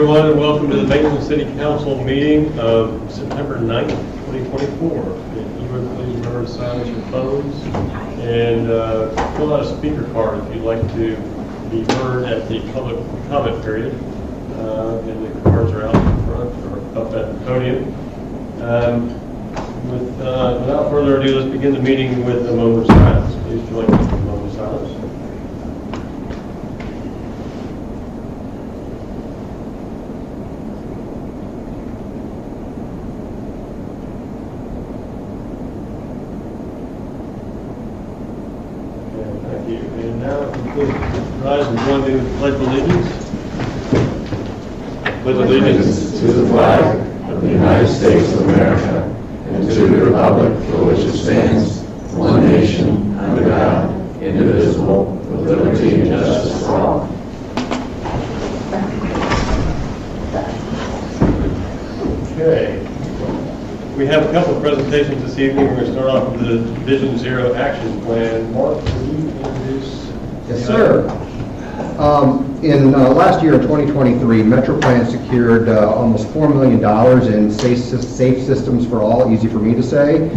everyone, and welcome to the Maitland City Council meeting of September 9th, 2024. If you would please remember to silence your phones and fill out a speaker card if you'd like to be heard at the public comment period. And the cards are out in front or up at the podium. Without further ado, let's begin the meeting with a moment of silence. Please join me in a moment of silence. Thank you. And now, if you please rise and join me with the Pledge of Allegiance. Pledge allegiance to the flag of the United States of America and to the republic for which it stands, one nation, under God, indivisible, with liberty and justice for all. Okay. We have a couple of presentations this evening. We're going to start off with the Vision Zero Action Plan. Mark, will you introduce? Yes, sir. In last year, in 2023, MetroPlan secured almost $4 million in safe systems for all, easy for me to say,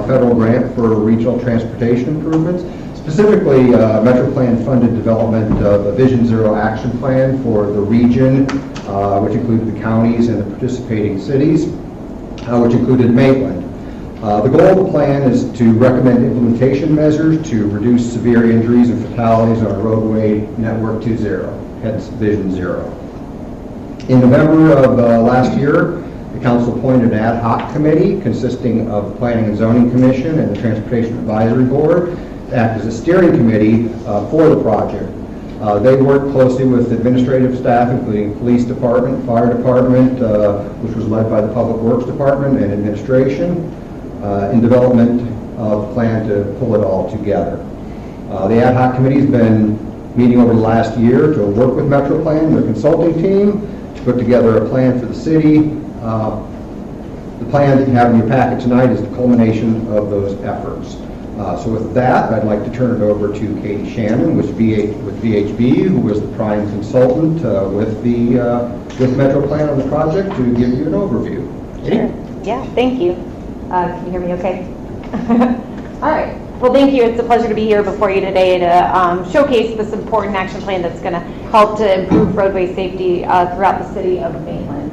federal grant for regional transportation improvements. Specifically, MetroPlan funded development of a Vision Zero Action Plan for the region, which included the counties and the participating cities, which included Maitland. The goal of the plan is to recommend implementation measures to reduce severe injuries and fatalities on our roadway network to zero, hence Vision Zero. In November of last year, the council appointed an ad hoc committee consisting of the Planning and Zoning Commission and the Transportation Advisory Board to act as a steering committee for the project. They worked closely with administrative staff, including police department, fire department, which was led by the Public Works Department, and administration, in development of the plan to pull it all together. The ad hoc committee has been meeting over the last year to work with MetroPlan, their consulting team, to put together a plan for the city. The plan that you have in your packet tonight is the culmination of those efforts. So with that, I'd like to turn it over to Katie Shannon with VHB, who was the prime consultant with MetroPlan on the project, to give you an overview. Sure. Yeah, thank you. Can you hear me okay? All right. Well, thank you. It's a pleasure to be here before you today to showcase this important action plan that's going to help to improve roadway safety throughout the city of Maitland.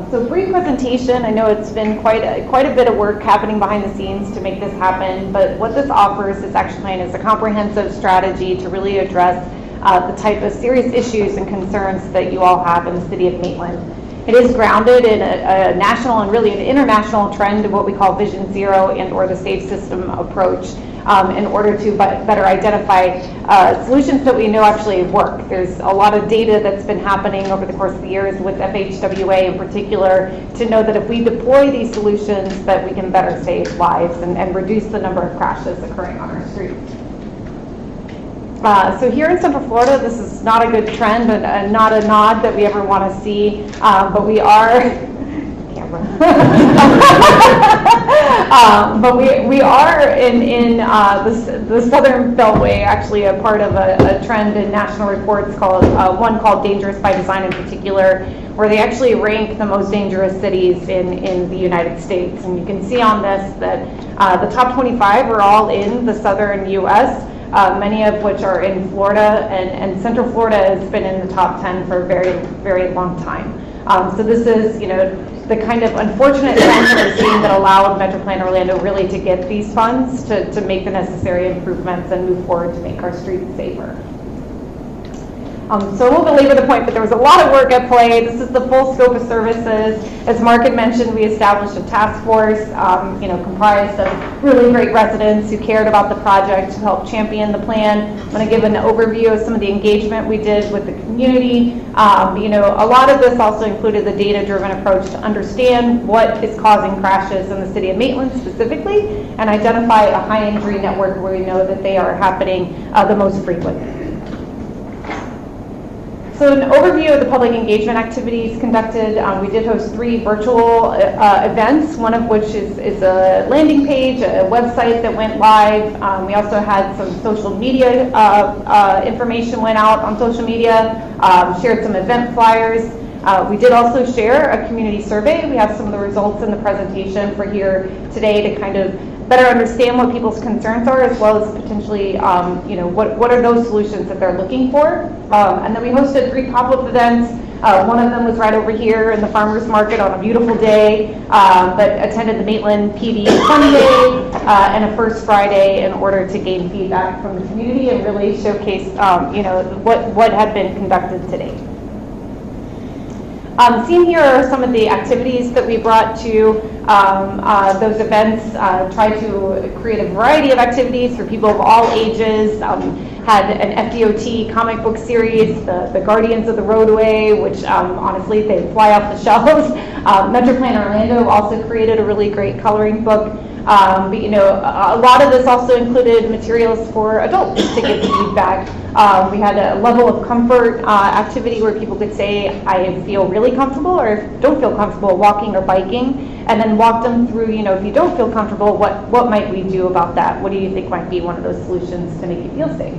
So brief presentation. I know it's been quite a bit of work happening behind the scenes to make this happen, but what this offers, this action plan, is a comprehensive strategy to really address the type of serious issues and concerns that you all have in the city of Maitland. It is grounded in a national and really an international trend of what we call Vision Zero and or the safe system approach in order to better identify solutions that we know actually work. There's a lot of data that's been happening over the course of the years with FHWA in particular to know that if we deploy these solutions that we can better save lives and reduce the number of crashes occurring on our streets. So here in Central Florida, this is not a good trend and not a nod that we ever want to see, but we are, but we are in the Southern Beltway, actually a part of a trend in national reports called, one called Dangerous by Design in particular, where they actually rank the most dangerous cities in the United States. And you can see on this that the top 25 are all in the southern U.S., many of which are in Florida, and Central Florida has been in the top 10 for a very, very long time. So this is, the kind of unfortunate trend that we're seeing that allowed MetroPlan Orlando really to get these funds to make the necessary improvements and move forward to make our streets safer. So I won't belabor the point, but there was a lot of work at play. This is the full scope of services. As Mark had mentioned, we established a task force, comprised of really great residents who cared about the project to help champion the plan. I'm going to give an overview of some of the engagement we did with the community. A lot of this also included the data-driven approach to understand what is causing crashes in the city of Maitland specifically, and identify a high-injury network where we know that they are happening the most frequently. So an overview of the public engagement activities conducted. We did host 3 virtual events, one of which is a landing page, a website that went live. We also had some social media information went out on social media, shared some event flyers. We did also share a community survey. We have some of the results in the presentation for here today to kind of better understand what people's concerns are, as well as potentially, what are those solutions that they're looking for. And then we hosted 3 pop-up events. One of them was right over here in the farmers market on a beautiful day, but attended the Maitland PD Sunday and a First Friday in order to gain feedback from the community and really showcase, what had been conducted today. Seen here are some of the activities that we brought to those events. Tried to create a variety of activities for people of all ages. Had an FDOT comic book series, the Guardians of the Roadway, which honestly, they fly off the shelves. Metroplan Orlando also created a really great coloring book. But a lot of this also included materials for adults to give feedback. We had a level of comfort activity where people could say, I feel really comfortable or don't feel comfortable walking or biking, and then walk them through, if you don't feel comfortable, what might we do about that? What do you think might be one of those solutions to make you feel safe?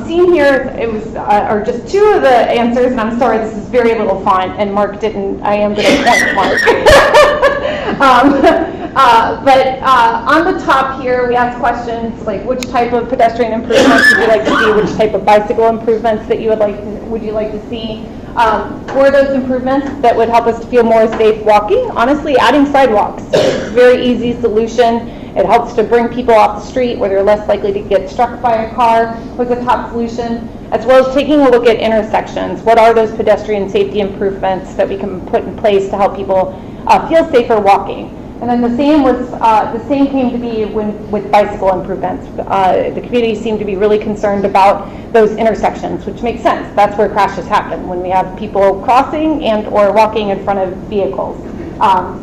Seen here, it was are just 2 of the answers, and I'm sorry, this is very little font, and Mark didn't. I am going to point Mark. But on the top here, we asked questions like, which type of pedestrian improvements would you like to see? Which type of bicycle improvements that you would you like to see? For those improvements that would help us to feel more safe walking, honestly, adding sidewalks, very easy solution. It helps to bring people off the street where they're less likely to get struck by a car, was a top solution, as well as taking a look at intersections. What are those pedestrian safety improvements that we can put in place to help people feel safer walking? And then the same came to be with bicycle improvements. The community seemed to be really concerned about those intersections, which makes sense. That's where crashes happen, when we have people crossing and or walking in front of vehicles.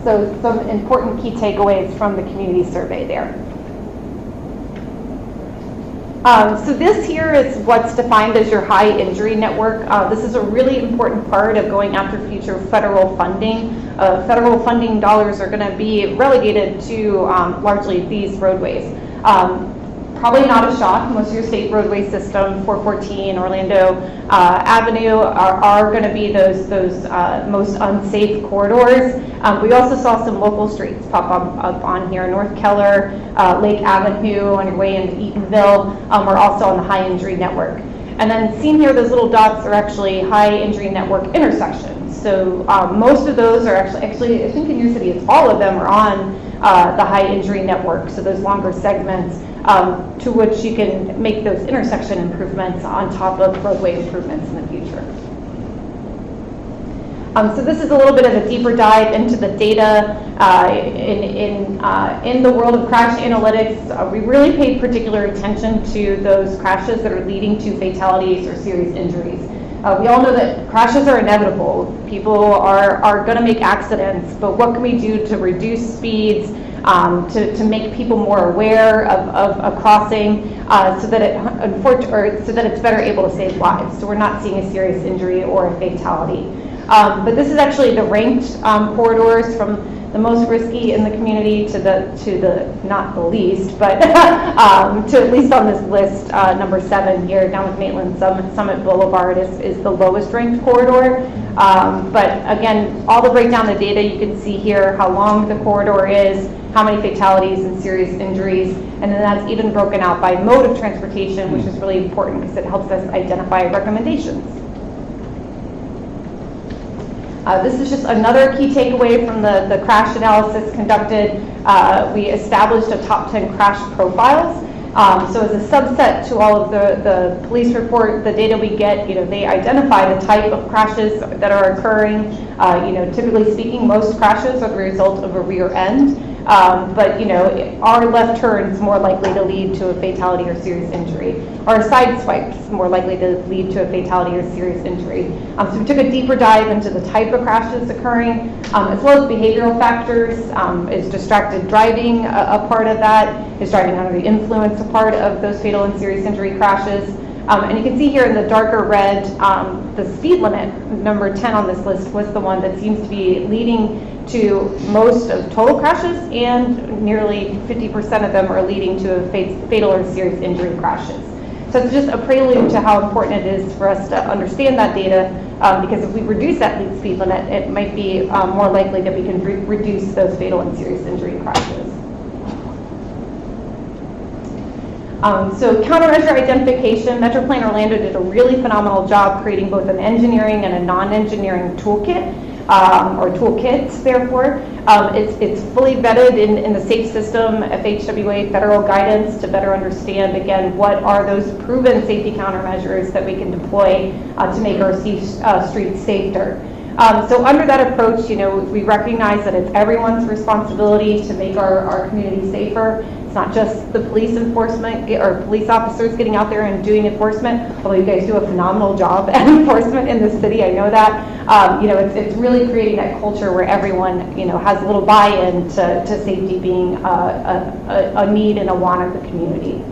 So some important key takeaways from the community survey there. So this here is what's defined as your high injury network. This is a really important part of going after future federal funding. Federal funding dollars are going to be relegated to largely these roadways. Probably not a shock, most of your state roadway system, 414, Orlando Avenue, are going to be those most unsafe corridors. We also saw some local streets pop up on here. North Keller, Lake Avenue on your way into Eatonville are also on the high injury network. And then seen here, those little dots are actually high injury network intersections. So most of those are actually, I think in your city, it's all of them are on the high injury network. So those longer segments to which you can make those intersection improvements on top of roadway improvements in the future. So this is a little bit of a deeper dive into the data in the world of crash analytics. We really paid particular attention to those crashes that are leading to fatalities or serious injuries. We all know that crashes are inevitable. People are going to make accidents, but what can we do to reduce speeds, to make people more aware of a crossing, so that it's better able to save lives. So we're not seeing a serious injury or a fatality. But this is actually the ranked corridors from the most risky in the community to the not the least, but to at least on this list, number 7 here, down with Maitland Summit Boulevard is the lowest ranked corridor. But again, all the breakdown the data, you can see here how long the corridor is, how many fatalities and serious injuries, and then that's even broken out by mode of transportation, which is really important because it helps us identify recommendations. This is just another key takeaway from the crash analysis conducted. We established a top 10 crash profiles. So as a subset to all of the police report, the data we get, they identify the type of crashes that are occurring. Typically speaking, most crashes are the result of a rear end. But are left turns more likely to lead to a fatality or serious injury? Are side swipes more likely to lead to a fatality or serious injury? So we took a deeper dive into the type of crashes occurring, as well as behavioral factors. Is distracted driving a part of that? Is driving under the influence a part of those fatal and serious injury crashes? And you can see here in the darker red, the speed limit, number 10 on this list, was the one that seems to be leading to most of total crashes, and nearly 50% of them are leading to fatal or serious injury crashes. So it's just a prelude to how important it is for us to understand that data, because if we reduce that speed limit, it might be more likely that we can reduce those fatal and serious injury crashes. So countermeasure identification, Metro Plan Orlando did a really phenomenal job creating both an engineering and a non-engineering toolkit, or toolkits, therefore. It's fully vetted in the SAFE system, FHWA federal guidance to better understand, again, what are those proven safety countermeasures that we can deploy to make our streets safer. So under that approach, we recognize that it's everyone's responsibility to make our community safer. It's not just the police enforcement or police officers getting out there and doing enforcement, although you guys do a phenomenal job at enforcement in this city, I know that. It's really creating that culture where everyone, has a little buy-in to safety being a need and a want of the community.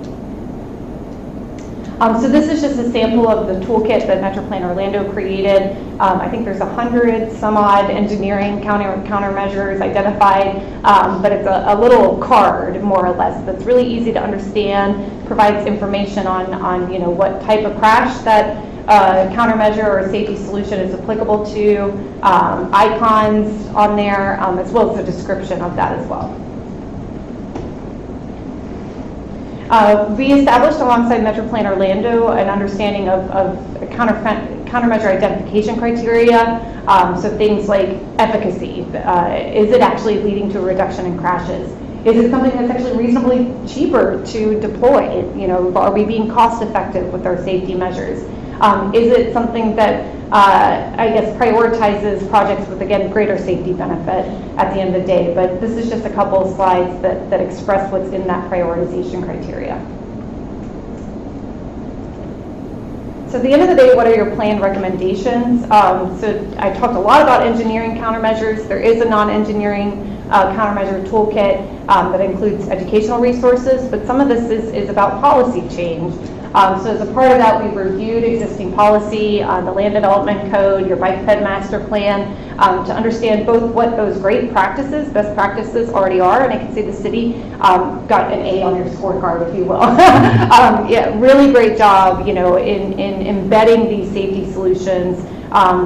So this is just a sample of the toolkit that Metro Plan Orlando created. I think there's 100 some odd engineering countermeasures identified, but it's a little card, more or less, that's really easy to understand, provides information on what type of crash that countermeasure or safety solution is applicable to, icons on there, as well as a description of that as well. We established alongside Metro Plan Orlando an understanding of countermeasure identification criteria. So things like efficacy. Is it actually leading to a reduction in crashes? Is it something that's actually reasonably cheaper to deploy? Are we being cost effective with our safety measures? Is it something that prioritizes projects with, again, greater safety benefit at the end of the day? But this is just a couple of slides that express what's in that prioritization criteria. So at the end of the day, what are your planned recommendations? So I talked a lot about engineering countermeasures. There is a non-engineering countermeasure toolkit that includes educational resources, but some of this is about policy change. So as a part of that, we've reviewed existing policy, the Land Development Code, your Bike Ped Master Plan, to understand both what those great practices, best practices already are, and I can see the city got an A on your scorecard, if you will. Yeah, really great job, in embedding these safety solutions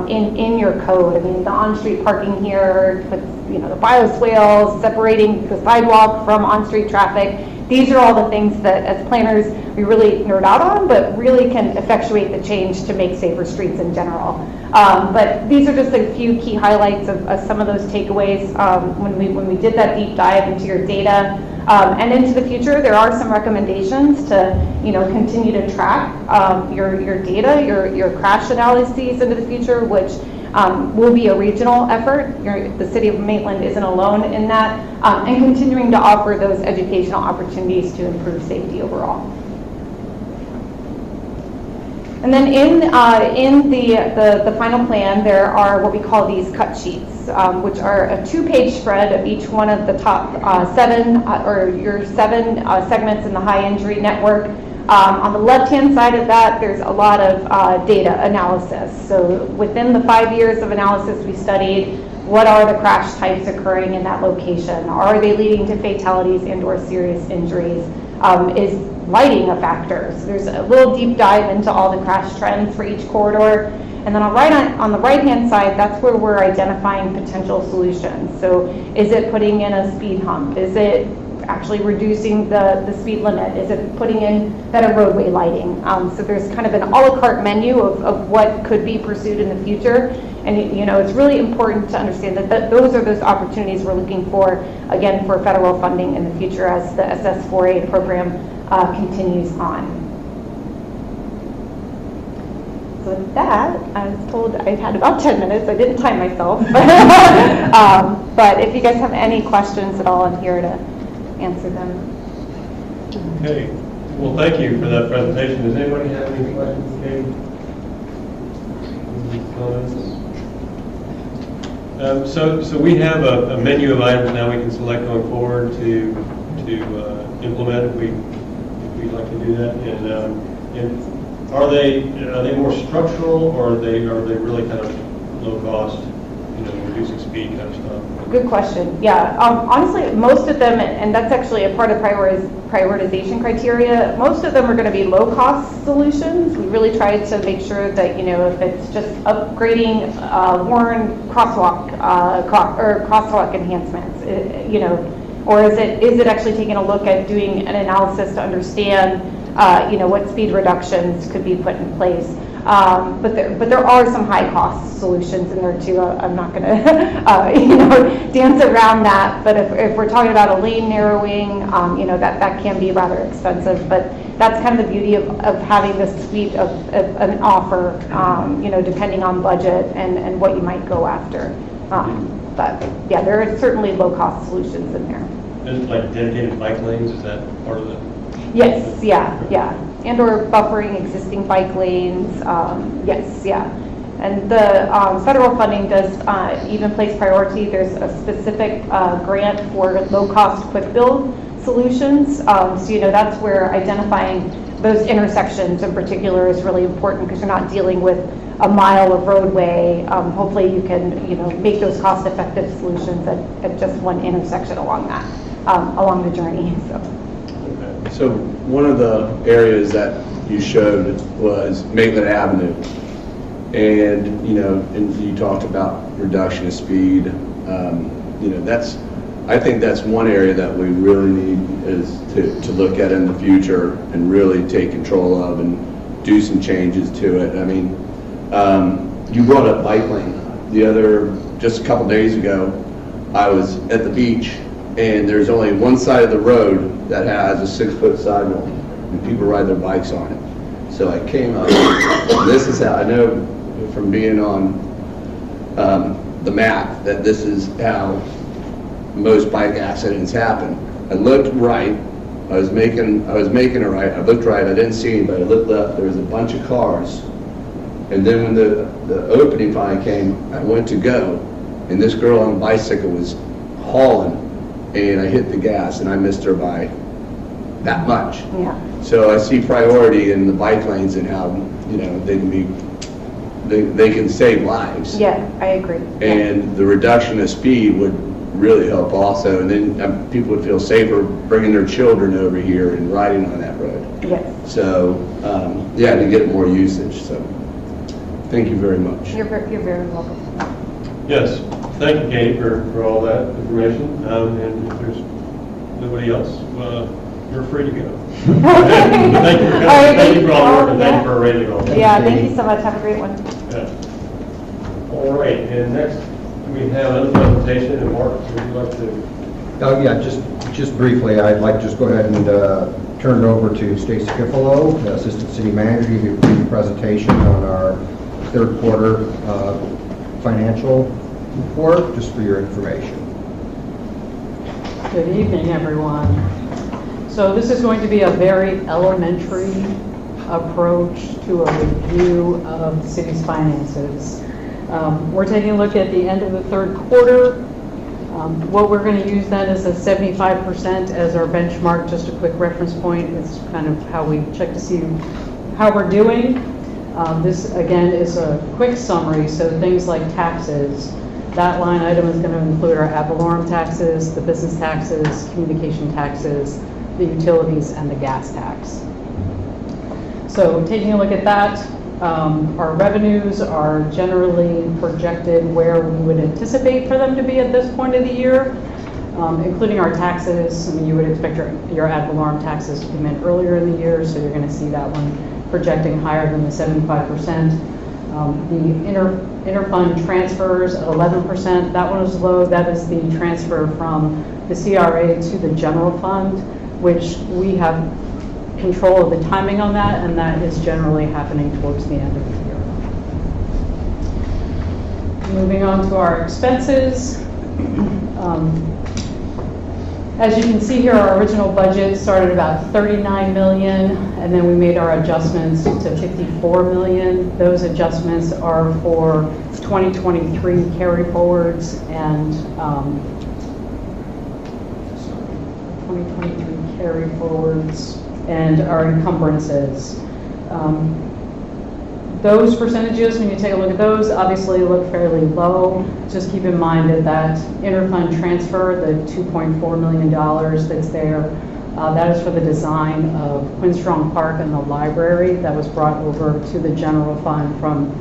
in your code. I mean, the on-street parking here, with the bioswales, separating the sidewalk from on-street traffic. These are all the things that, as planners, we really nerd out on, but really can effectuate the change to make safer streets in general. But these are just a few key highlights of some of those takeaways when we did that deep dive into your data. And into the future, there are some recommendations to continue to track your data, your crash analyses into the future, which will be a regional effort. The city of Maitland isn't alone in that, and continuing to offer those educational opportunities to improve safety overall. And then in the final plan, there are what we call these cut sheets, which are a 2-page spread of each one of the top 7 segments in the high injury network. On the left-hand side of that, there's a lot of data analysis. So within the 5 years of analysis we studied, what are the crash types occurring in that location? Are they leading to fatalities and/or serious injuries? Is lighting a factor? So there's a little deep dive into all the crash trends for each corridor. And then on the right-hand side, that's where we're identifying potential solutions. So is it putting in a speed hump? Is it actually reducing the speed limit? Is it putting in better roadway lighting? So there's kind of an a la carte menu of what could be pursued in the future. And it's really important to understand that those are those opportunities we're looking for, again, for federal funding in the future as the SS4A program continues on. So with that, I was told I had about 10 minutes. I didn't time myself. But if you guys have any questions at all, I'm here to answer them. Okay. Well, thank you for that presentation. Does anybody have any questions, Kate? Any comments? So we have a menu of items now we can select going forward to implement if we'd like to do that. And are they more structural, or are they really kind of low cost reducing speed kind of stuff? Good question. Yeah, honestly, most of them, and that's actually a part of prioritization criteria, most of them are going to be low-cost solutions. We really try to make sure that, if it's just upgrading worn crosswalk, or crosswalk enhancements, or is it actually taking a look at doing an analysis to understand, what speed reductions could be put in place. But there are some high-cost solutions in there too. I'm not going to, dance around that. But if we're talking about a lane narrowing, that can be rather expensive. But that's kind of the beauty of having this suite of an offer, depending on budget and what you might go after. But yeah, there are certainly low-cost solutions in there. Is like dedicated bike lanes, is that part of the? Yes, yeah. And or buffering existing bike lanes, yes, yeah. And the federal funding does even place priority. There's a specific grant for low-cost quick-build solutions. So, that's where identifying those intersections in particular is really important because you're not dealing with a mile of roadway. Hopefully you can, make those cost-effective solutions at just one intersection along the journey. So one of the areas that you showed was Maitland Avenue. And, and you talked about reduction of speed. I think that's one area that we really need is to look at in the future and really take control of and do some changes to it. I mean, you brought up bike lane. Just a couple days ago, I was at the beach and there's only one side of the road that has a 6-foot sidewalk and people ride their bikes on it. So I came up, and this is how I know from being on the map that this is how most bike accidents happen. I looked right, I was making a right, I looked right, I didn't see anybody, I looked left, there was a bunch of cars. And then when the opening finally came, I went to go, and this girl on a bicycle was hauling, and I hit the gas, and I missed her by that much. Yeah. So I see priority in the bike lanes and how, they can save lives. Yeah, I agree. And the reduction of speed would really help also, and then people would feel safer bringing their children over here and riding on that road. Yes. So, to get more usage, so thank you very much. You're very welcome. Yes, thank you, Katie, for all that information. And if there's nobody else, you're free to go. Thank you for coming. Thank you for all your work, and thank you for arranging all that. Yeah, thank you so much. Have a great one. Yeah. All right, and next we have another presentation, and Mark, would you like to? Oh, yeah, just briefly, I'd like to just go ahead and turn it over to Stacy Kiffalo, the Assistant City Manager, to give you a presentation on our third quarter financial report, just for your information. Good evening, everyone. So this is going to be a very elementary approach to a review of the city's finances. We're taking a look at the end of the third quarter. What we're going to use then is a 75% as our benchmark, just a quick reference point. It's kind of how we check to see how we're doing. This, again, is a quick summary, so things like taxes. That line item is going to include our ad valorem taxes, the business taxes, communication taxes, the utilities, and the gas tax. So taking a look at that, our revenues are generally projected where we would anticipate for them to be at this point of the year, including our taxes. I mean, you would expect your ad valorem taxes to come in earlier in the year, so you're going to see that one projecting higher than the 75%. The interfund transfers at 11%, that one is low. That is the transfer from the CRA to the general fund, which we have control of the timing on that, and that is generally happening towards the end of the year. Moving on to our expenses. As you can see here, our original budget started about 39 million, and then we made our adjustments to 54 million. Those adjustments are for 2023 carry forwards and 2023 carry forwards and our encumbrances. Those percentages, when you take a look at those, obviously look fairly low. Just keep in mind that that interfund transfer, the $2.4 million that's there, that is for the design of Quinstrong Park and the library that was brought over to the general fund from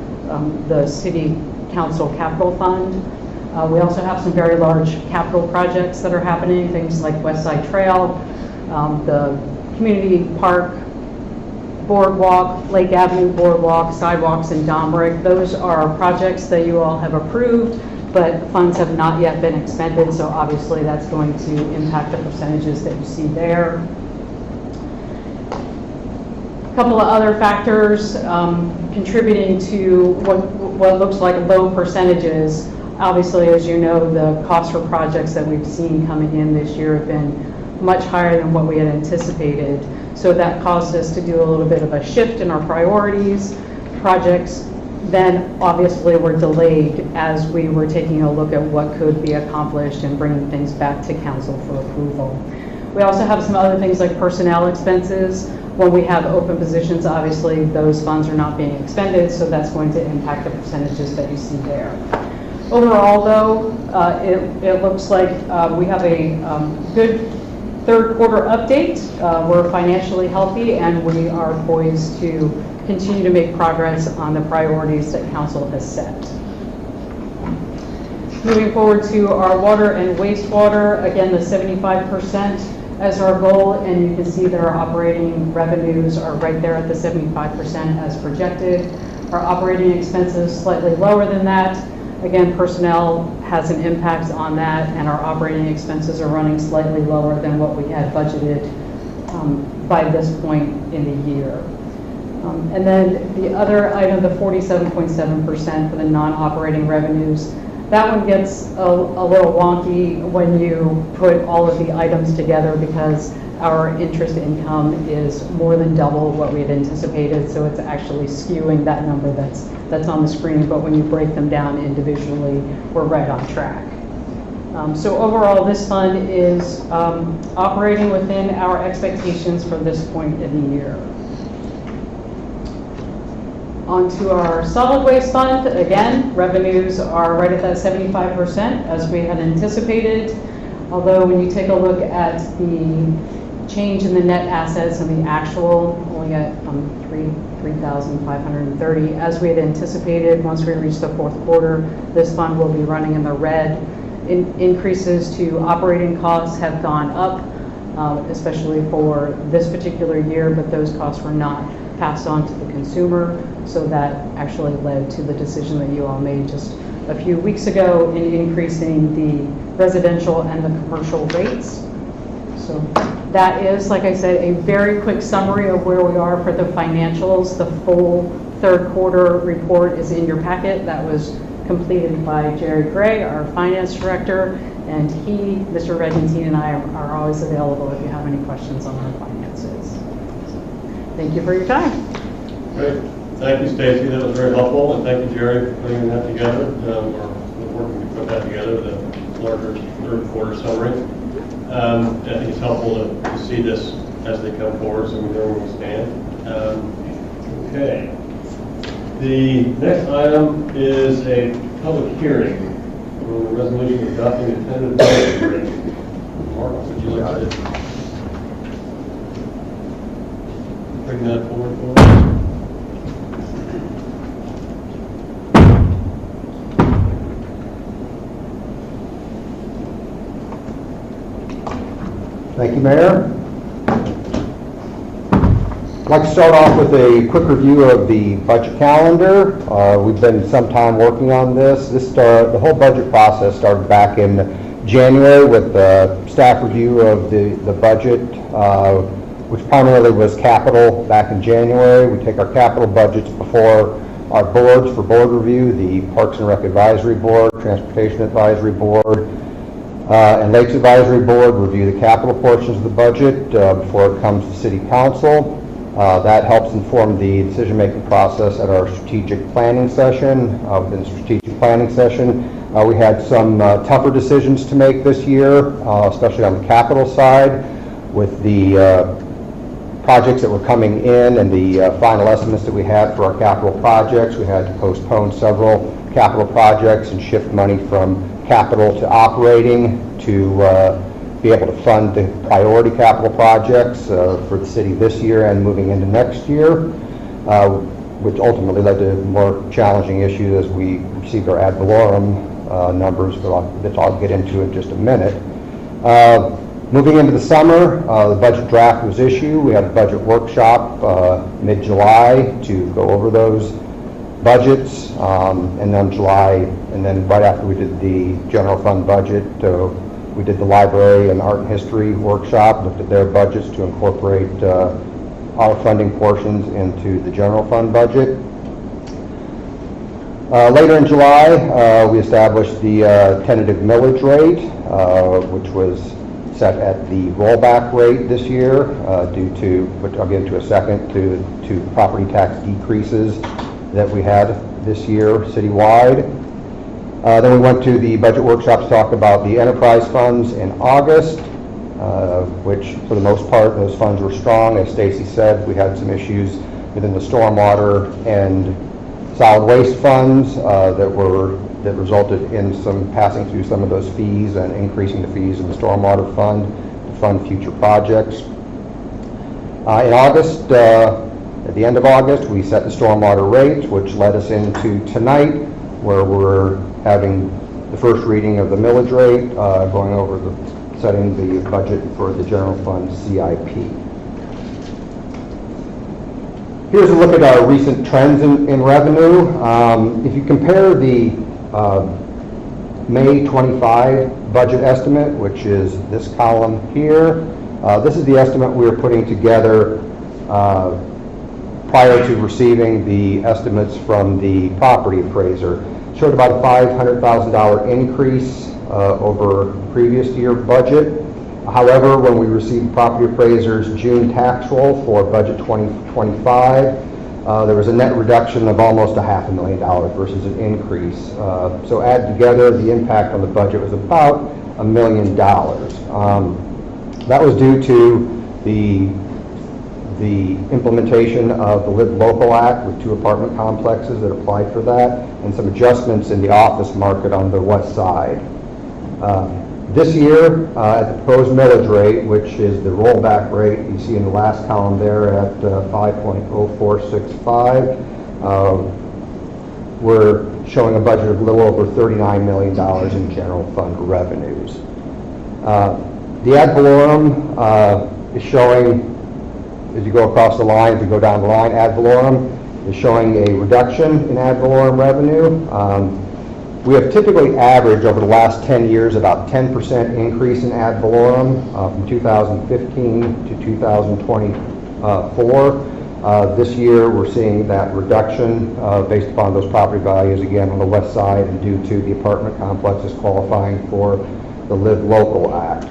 the City Council Capital Fund. We also have some very large capital projects that are happening, things like West Side Trail, the community park, boardwalk, Lake Avenue boardwalk, sidewalks in Domrick. Those are projects that you all have approved, but funds have not yet been expended, so obviously that's going to impact the percentages that you see there. A couple of other factors contributing to what looks like low percentages. Obviously, as you know, the cost for projects that we've seen coming in this year have been much higher than what we had anticipated. So that caused us to do a little bit of a shift in our priorities. Projects then obviously were delayed as we were taking a look at what could be accomplished and bringing things back to council for approval. We also have some other things like personnel expenses. When we have open positions, obviously those funds are not being expended, so that's going to impact the percentages that you see there. Overall, though, it looks like we have a good third quarter update. We're financially healthy, and we are poised to continue to make progress on the priorities that council has set. Moving forward to our water and wastewater, again, the 75% as our goal, and you can see that our operating revenues are right there at the 75% as projected. Our operating expenses slightly lower than that. Again, personnel has an impact on that, and our operating expenses are running slightly lower than what we had budgeted by this point in the year. And then the other item, the 47.7% for the non-operating revenues, that one gets a little wonky when you put all of the items together because our interest income is more than double what we had anticipated, so it's actually skewing that number that's on the screen, but when you break them down individually, we're right on track. So overall, this fund is operating within our expectations for this point in the year. On to our solid waste fund. Again, revenues are right at that 75% as we had anticipated, although when you take a look at the change in the net assets and the actual, only at 3,530. As we had anticipated, once we reach the fourth quarter, this fund will be running in the red. Increases to operating costs have gone up, especially for this particular year, but those costs were not passed on to the consumer, so that actually led to the decision that you all made just a few weeks ago in increasing the residential and the commercial rates. So that is, like I said, a very quick summary of where we are for the financials. The full third quarter report is in your packet. That was completed by Jerry Gray, our finance director, and he, Mr. Regentine, and I are always available if you have any questions on our finances. Thank you for your time. Great. Thank you, Stacy. That was very helpful, and thank you, Jerry, for putting that together, or working to put that together, the larger third quarter summary. I think it's helpful to see this as they come forward so we know where we stand. Okay. The next item is a public hearing on the resolution adopting a tentative budget agreement. Mark, would you like to bring that forward for us? Thank you, Mayor. I'd like to start off with a quick review of the budget calendar. We've been some time working on this. The whole budget process started back in January with the staff review of the budget, which primarily was capital back in January. We take our capital budgets before our boards for board review, the Parks and Rec Advisory Board, Transportation Advisory Board, and Lakes Advisory Board review the capital portions of the budget before it comes to City Council. That helps inform the decision-making process at our strategic planning session. Within the strategic planning session, we had some tougher decisions to make this year, especially on the capital side, with the projects that were coming in and the final estimates that we had for our capital projects. We had to postpone several capital projects and shift money from capital to operating to be able to fund the priority capital projects for the city this year and moving into next year, which ultimately led to more challenging issues as we received our ad valorem numbers that I'll get into in just a minute. Moving into the summer, the budget draft was issued. We had a budget workshop mid-July to go over those budgets, and then right after we did the general fund budget, we did the library and art and history workshop, looked at their budgets to incorporate our funding portions into the general fund budget. Later in July, we established the tentative millage rate, which was set at the rollback rate this year due to, which I'll get into a second, to property tax decreases that we had this year citywide. Then we went to the budget workshop to talk about the enterprise funds in August, which for the most part those funds were strong. As Stacy said, we had some issues within the stormwater and solid waste funds that resulted in some passing through some of those fees and increasing the fees in the stormwater fund to fund future projects. In August, at the end of August, we set the stormwater rate, which led us into tonight, where we're having the first reading of the millage rate, going over setting the budget for the general fund CIP. Here's a look at our recent trends in revenue. If you compare the May 25 budget estimate, which is this column here, this is the estimate we were putting together prior to receiving the estimates from the property appraiser. Showed about a $500,000 increase over previous year budget. However, when we received property appraiser's June tax roll for budget 2025, there was a net reduction of almost $500,000 versus an increase. So add together, the impact on the budget was about $1 million. That was due to the implementation of the Live Local Act with 2 apartment complexes that applied for that, and some adjustments in the office market on the west side. This year, at the proposed millage rate, which is the rollback rate, you see in the last column there at 5.0465, we're showing a budget of a little over $39 million in general fund revenues. The ad valorem is showing, as you go across the line, if you go down the line, ad valorem is showing a reduction in ad valorem revenue. We have typically averaged over the last 10 years about 10% increase in ad valorem from 2015 to 2024. This year we're seeing that reduction based upon those property values again on the west side and due to the apartment complexes qualifying for the Live Local Act.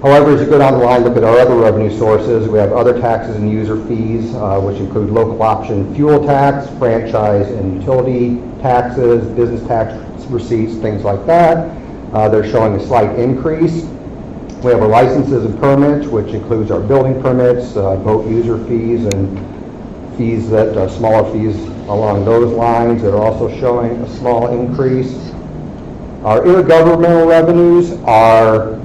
However, as you go down the line, look at our other revenue sources. We have other taxes and user fees, which include local option fuel tax, franchise and utility taxes, business tax receipts, things like that. They're showing a slight increase. We have our licenses and permits, which includes our building permits, boat user fees, and fees that smaller fees along those lines that are also showing a small increase. Our intergovernmental revenues are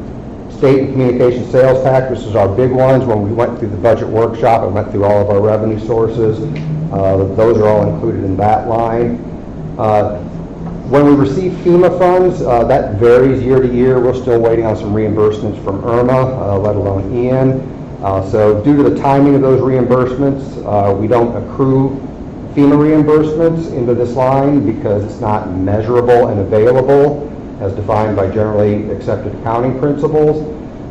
state and communication sales tax, which is our big ones. When we went through the budget workshop and went through all of our revenue sources, those are all included in that line. When we receive FEMA funds, that varies year to year. We're still waiting on some reimbursements from Irma, let alone Ian. So due to the timing of those reimbursements, we don't accrue FEMA reimbursements into this line because it's not measurable and available as defined by generally accepted accounting principles.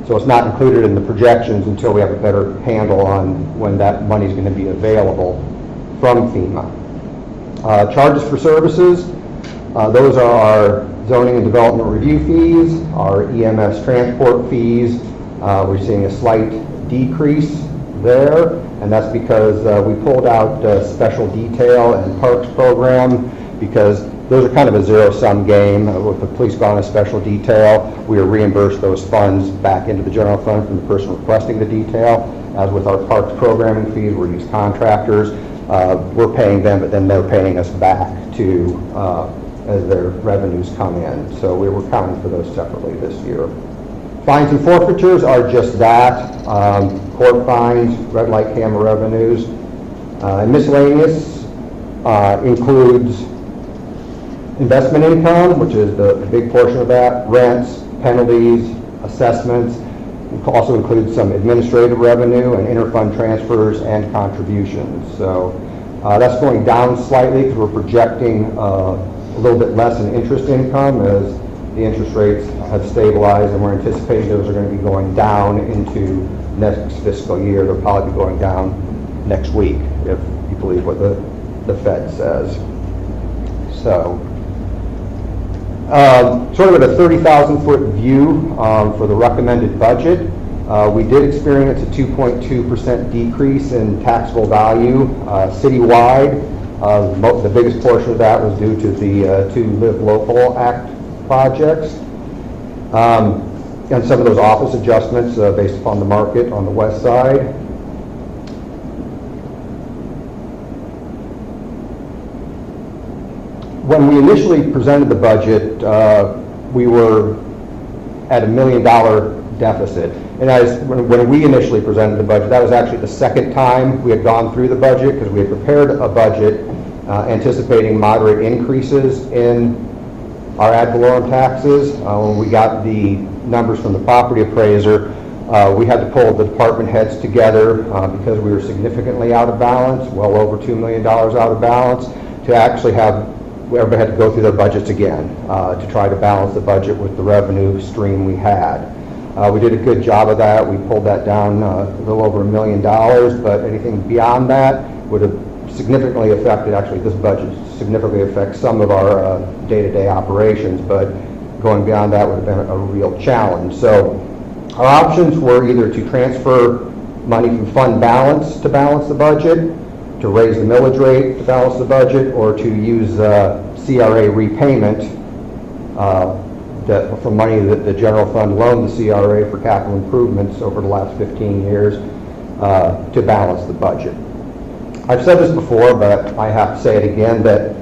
So it's not included in the projections until we have a better handle on when that money is going to be available from FEMA. Charges for services, those are our zoning and development review fees, our EMS transport fees. We're seeing a slight decrease there, and that's because we pulled out special detail and parks program because those are kind of a zero-sum game. If the police go on a special detail, we reimburse those funds back into the general fund from the person requesting the detail. As with our parks programming fees, we use contractors. We're paying them, but then they're paying us back to as their revenues come in. So we were accounting for those separately this year. Fines and forfeitures are just that, court fines, red light camera revenues. And miscellaneous includes investment income, which is the big portion of that, rents, penalties, assessments. It also includes some administrative revenue and interfund transfers and contributions. So that's going down slightly because we're projecting a little bit less in interest income as the interest rates have stabilized, and we're anticipating those are going to be going down into next fiscal year. They'll probably be going down next week, if you believe what the Fed says. So, sort of at a 30,000-foot view for the recommended budget, we did experience a 2.2% decrease in taxable value citywide. The biggest portion of that was due to the two Live Local Act projects. And some of those office adjustments based upon the market on the west side. When we initially presented the budget, we were at $1 million deficit. And when we initially presented the budget, that was actually the second time we had gone through the budget, because we had prepared a budget anticipating moderate increases in our ad valorem taxes. When we got the numbers from the property appraiser, we had to pull the department heads together because we were significantly out of balance, well over $2 million out of balance, to actually have everybody had to go through their budgets again to try to balance the budget with the revenue stream we had. We did a good job of that. We pulled that down a little over $1 million, but anything beyond that would have significantly affected, actually this budget significantly affects some of our day-to-day operations, but going beyond that would have been a real challenge. So our options were either to transfer money from fund balance to balance the budget, to raise the millage rate to balance the budget, or to use CRA repayment from money that the general fund loaned the CRA for capital improvements over the last 15 years to balance the budget. I've said this before, but I have to say it again, that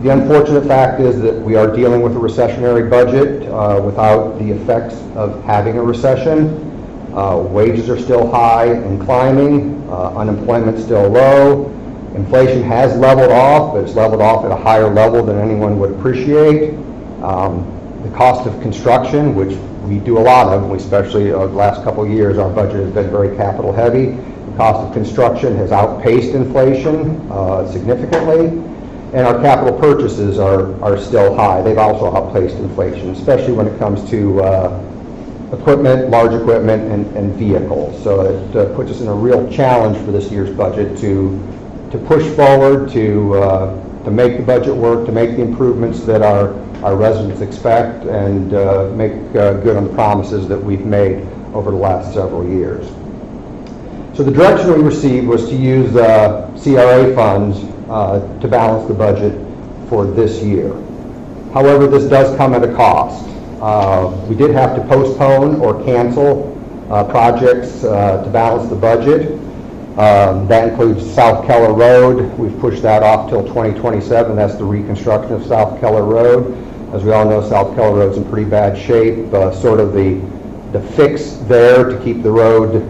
the unfortunate fact is that we are dealing with a recessionary budget without the effects of having a recession. Wages are still high and climbing, unemployment still low, inflation has leveled off, but it's leveled off at a higher level than anyone would appreciate. The cost of construction, which we do a lot of, especially the last couple of years, our budget has been very capital heavy. The cost of construction has outpaced inflation significantly, and our capital purchases are still high. They've also outpaced inflation, especially when it comes to equipment, large equipment, and vehicles. So it puts us in a real challenge for this year's budget to push forward, to make the budget work, to make the improvements that our residents expect, and make good on the promises that we've made over the last several years. So the direction we received was to use CRA funds to balance the budget for this year. However, this does come at a cost. We did have to postpone or cancel projects to balance the budget. That includes South Keller Road. We've pushed that off till 2027. That's the reconstruction of South Keller Road. As we all know, South Keller Road's in pretty bad shape. Sort of the fix there to keep the road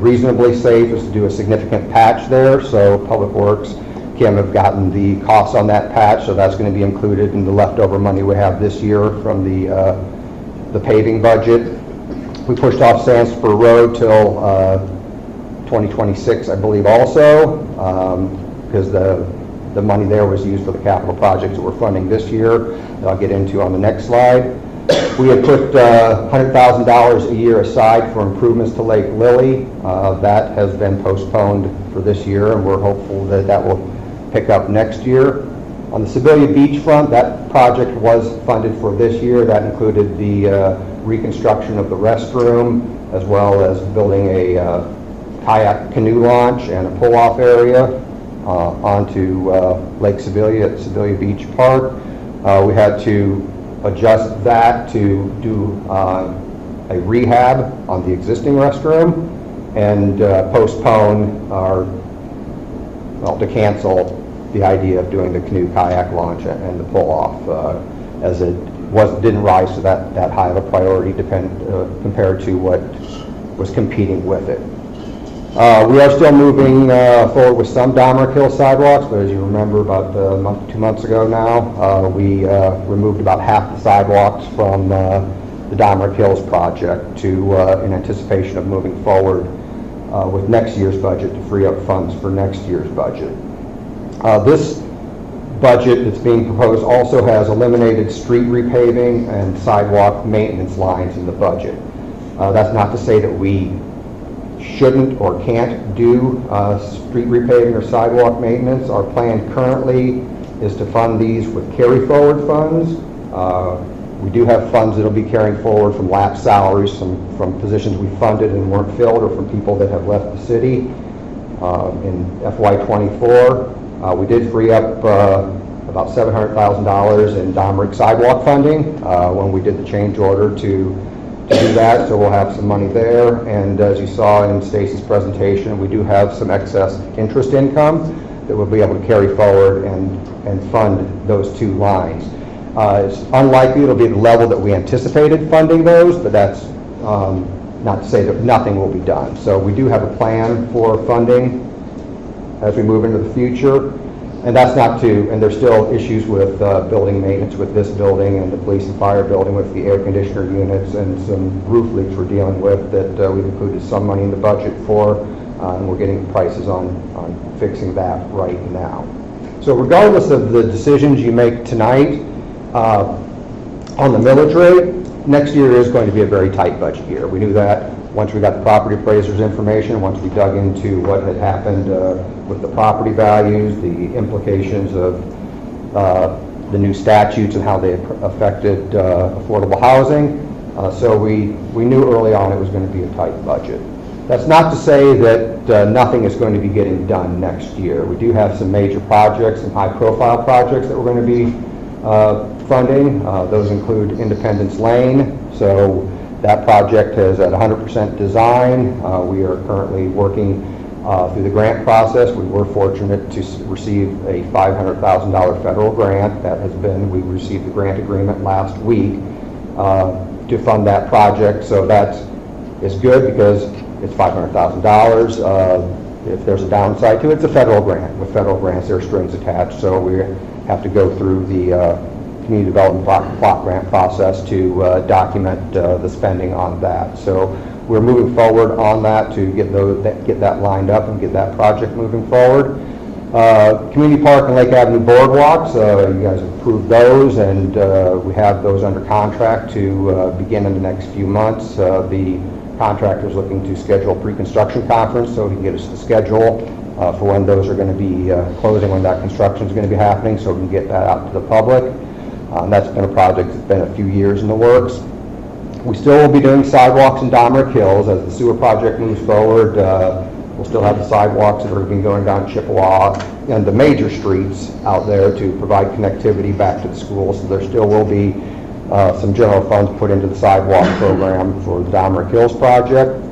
reasonably safe is to do a significant patch there. So Public Works, Kim, have gotten the costs on that patch, so that's going to be included in the leftover money we have this year from the paving budget. We pushed off Sandsper Road till 2026, I believe, also, because the money there was used for the capital projects that we're funding this year, that I'll get into on the next slide. We had put $100,000 a year aside for improvements to Lake Lily. That has been postponed for this year, and we're hopeful that that will pick up next year. On the Sibilia beachfront, that project was funded for this year. That included the reconstruction of the restroom, as well as building a kayak canoe launch and a pull-off area onto Lake Sibilia at Sibilia Beach Park. We had to adjust that to do a rehab on the existing restroom and postpone to cancel the idea of doing the canoe kayak launch and the pull-off, as it didn't rise to that high of a priority compared to what was competing with it. We are still moving forward with some Domerick Hill sidewalks, but as you remember, about a month, 2 months ago now, we removed about half the sidewalks from the Domerick Hills project in anticipation of moving forward with next year's budget to free up funds for next year's budget. This budget that's being proposed also has eliminated street repaving and sidewalk maintenance lines in the budget. That's not to say that we shouldn't or can't do street repaving or sidewalk maintenance. Our plan currently is to fund these with carry forward funds. We do have funds that will be carrying forward from lapsed salaries, from positions we funded and weren't filled, or from people that have left the city. In FY24, we did free up about $700,000 in Domerick sidewalk funding when we did the change order to do that, so we'll have some money there. And as you saw in Stacy's presentation, we do have some excess interest income that we'll be able to carry forward and fund those two lines. It's unlikely it'll be the level that we anticipated funding those, but that's not to say that nothing will be done. So we do have a plan for funding as we move into the future. And that's not to, and there's still issues with building maintenance with this building and the police and fire building with the air conditioner units and some roof leaks we're dealing with that we've included some money in the budget for, and we're getting prices on fixing that right now. So regardless of the decisions you make tonight on the millage rate, next year is going to be a very tight budget year. We knew that once we got the property appraiser's information, once we dug into what had happened with the property values, the implications of the new statutes and how they affected affordable housing. So we knew early on it was going to be a tight budget. That's not to say that nothing is going to be getting done next year. We do have some major projects, some high-profile projects that we're going to be funding. Those include Independence Lane. So that project is at 100% design. We are currently working through the grant process. We were fortunate to receive a $500,000 federal grant. We received the grant agreement last week to fund that project. So that is good because it's $500,000. If there's a downside to it, it's a federal grant. With federal grants, there are strings attached. So we have to go through the community development block grant process to document the spending on that. So we're moving forward on that to get that lined up and get that project moving forward. Community Park and Lake Avenue boardwalks, you guys have approved those, and we have those under contract to begin in the next few months. The contractor is looking to schedule a pre-construction conference so he can get us the schedule for when those are going to be closing, when that construction is going to be happening, so we can get that out to the public. That's been a project that's been a few years in the works. We still will be doing sidewalks in Domerick Hills as the sewer project moves forward. We'll still have the sidewalks that are going to be going down Chippewa and the major streets out there to provide connectivity back to the schools. So there still will be some general funds put into the sidewalk program for the Domerick Hills project.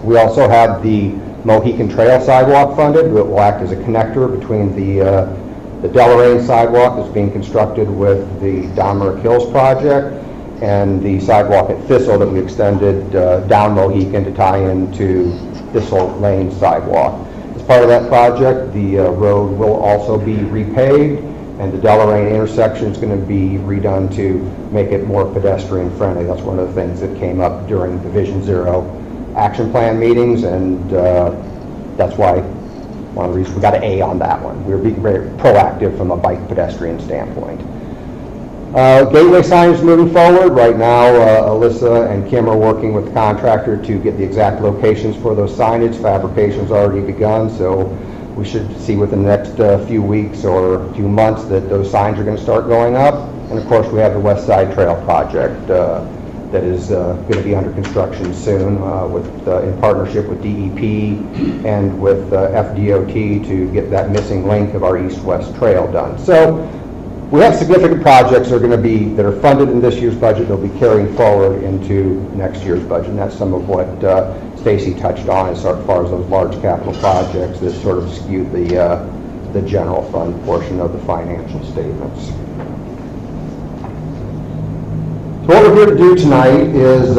We also have the Mohican Trail sidewalk funded. It will act as a connector between the Deloraine sidewalk that's being constructed with the Domerick Hills project and the sidewalk at Thistle that we extended down Mohican to tie into Thistle Lane sidewalk. As part of that project, the road will also be repaved, and the Deloraine intersection is going to be redone to make it more pedestrian friendly. That's one of the things that came up during the Vision Zero action plan meetings, and that's why one of the reasons we got an A on that one. We're being very proactive from a bike pedestrian standpoint. Gateway signage moving forward. Right now, Alyssa and Kim are working with the contractor to get the exact locations for those signage. Fabrication's already begun, so we should see within the next few weeks or a few months that those signs are going to start going up. And of course, we have the West Side Trail project that is going to be under construction soon in partnership with DEP and with FDOT to get that missing link of our east-west trail done. So we have significant projects that are funded in this year's budget. They'll be carrying forward into next year's budget. And that's some of what Stacy touched on as far as those large capital projects that sort of skew the general fund portion of the financial statements. So what we're here to do tonight is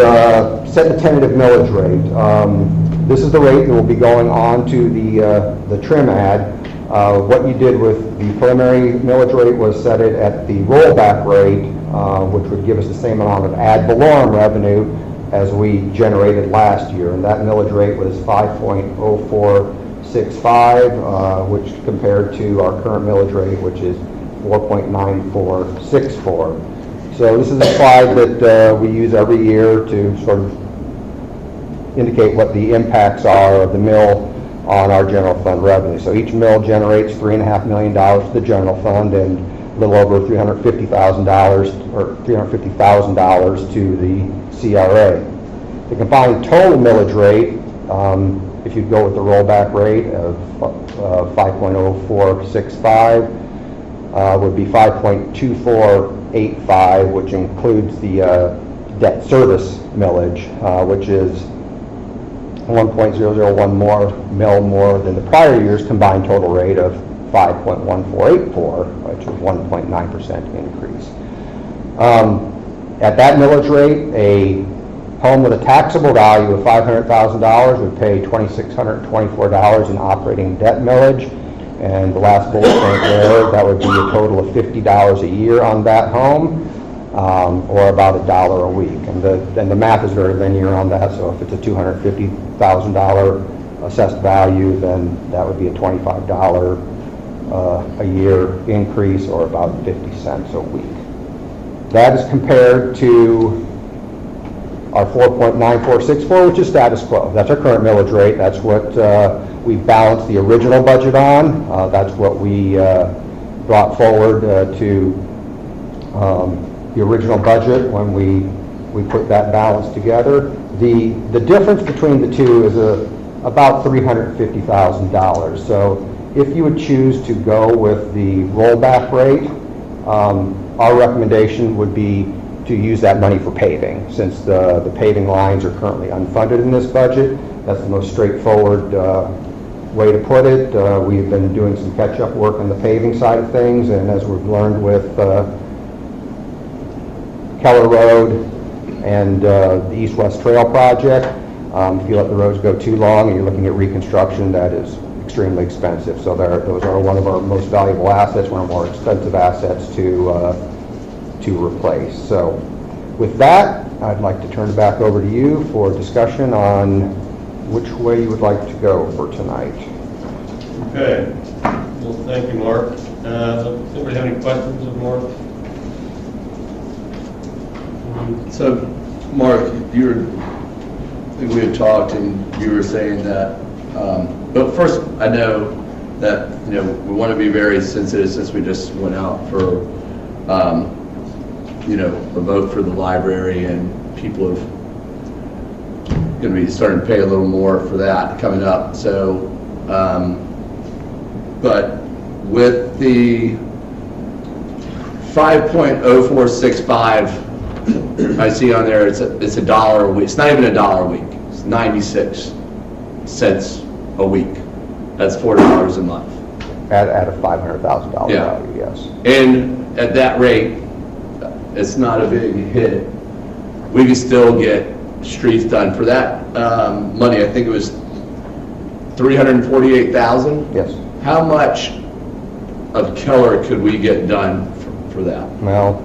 set the tentative millage rate. This is the rate that will be going on to the trim ad. What you did with the preliminary millage rate was set it at the rollback rate, which would give us the same amount of ad valorem revenue as we generated last year. And that millage rate was 5.0465, which compared to our current millage rate, which is 4.9464. So this is a slide that we use every year to sort of indicate what the impacts are of the mill on our general fund revenue. So each mill generates $3.5 million to the general fund and a little over $350,000 or $350,000 to the CRA. The combined total millage rate, if you go with the rollback rate of 5.0465, would be 5.2485, which includes the debt service millage, which is 1.001 more than the prior year's combined total rate of 5.1484, which is 1.9% increase. At that millage rate, a home with a taxable value of $500,000 would pay $2,624 in operating debt millage. And the last bullet point there, that would be a total of $50 a year on that home, or about $1 a week. And the math is very linear on that, so if it's a $250,000 assessed value, then that would be a $25 a year increase, or about 50 cents a week. That is compared to our 4.9464, which is status quo. That's our current millage rate. That's what we balanced the original budget on. That's what we brought forward to the original budget when we put that balance together. The difference between the two is about $350,000. So if you would choose to go with the rollback rate, our recommendation would be to use that money for paving, since the paving lines are currently unfunded in this budget. That's the most straightforward way to put it. We've been doing some catch-up work on the paving side of things, and as we've learned with Keller Road and the East-West Trail project, if you let the roads go too long and you're looking at reconstruction, that is extremely expensive. So those are one of our most valuable assets, one of our more expensive assets to replace. So with that, I'd like to turn it back over to you for discussion on which way you would like to go for tonight. Okay. Well, thank you, Mark. Does anybody have any questions of Mark? So, Mark, I think we had talked, and you were saying that. But first, I know that we want to be very sensitive, since we just went out for a vote for the library, and people are going to be starting to pay a little more for that coming up. So, but with the 5.0465. I see on there it's $1 a week. It's not even $1 a week. It's 96 cents a week. That's $4 a month. At a $500,000 value, yes. And at that rate, it's not a big hit. We can still get streets done for that money. I think it was $348,000. Yes. How much of Keller could we get done for that? Well,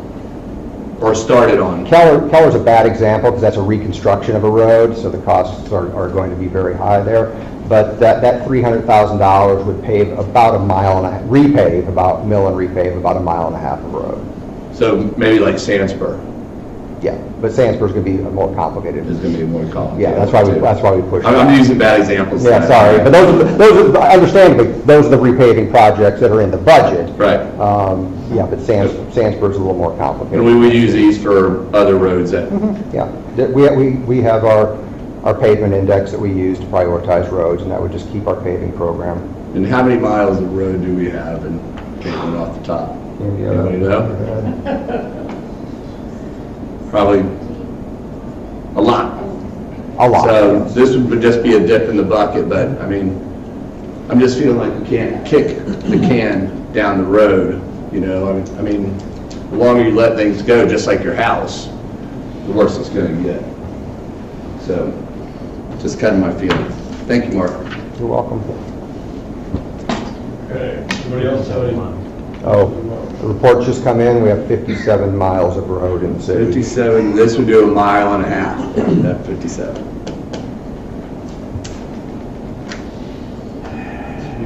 or started on? Keller's a bad example because that's a reconstruction of a road, so the costs are going to be very high there. But that $300,000 would pave about a mile and a half, mill and repave about a mile and a half of road. So maybe like Sandsburg. Yeah, but Sandsburg's going to be more complicated. It's going to be more complicated. Yeah, that's why we push. I'm using bad examples. Yeah, sorry, but those are understandably those are the repaving projects that are in the budget. Right. Yeah, but Sandsburg's a little more complicated. And we would use these for other roads that. Mm-hmm. Yeah, we have our pavement index that we use to prioritize roads, and that would just keep our paving program. And how many miles of road do we have? And Maitland off the top? Maybe, Anybody know? Probably a lot. A lot. So this would just be a dip in the bucket, but I mean, I'm just feeling like we can't kick the can down the road, you know? I mean, the longer you let things go, just like your house, the worse it's gonna get. So, just kind of my feeling. Thank you, Mark. You're welcome. Okay, anybody else have any? Oh, the report's just come in, we have 57 miles of road in the city. 57, this would do a mile and a half, at 57.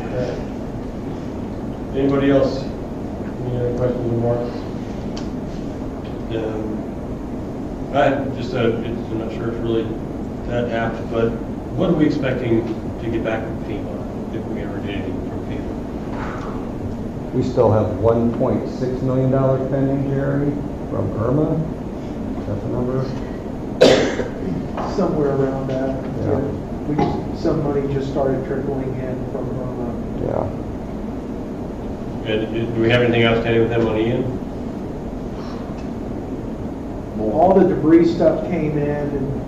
Okay. Anybody else? Any other questions or remarks? I just, I'm not sure if really that apt, but what are we expecting to get back from FEMA, if we ever get anything from FEMA? We still have $1.6 million pending, Jerry, from Irma. Is that the number? Somewhere around that. Yeah. Some money just started trickling in from, Yeah. And do we have anything outstanding with them on Ian? all the debris stuff came in, and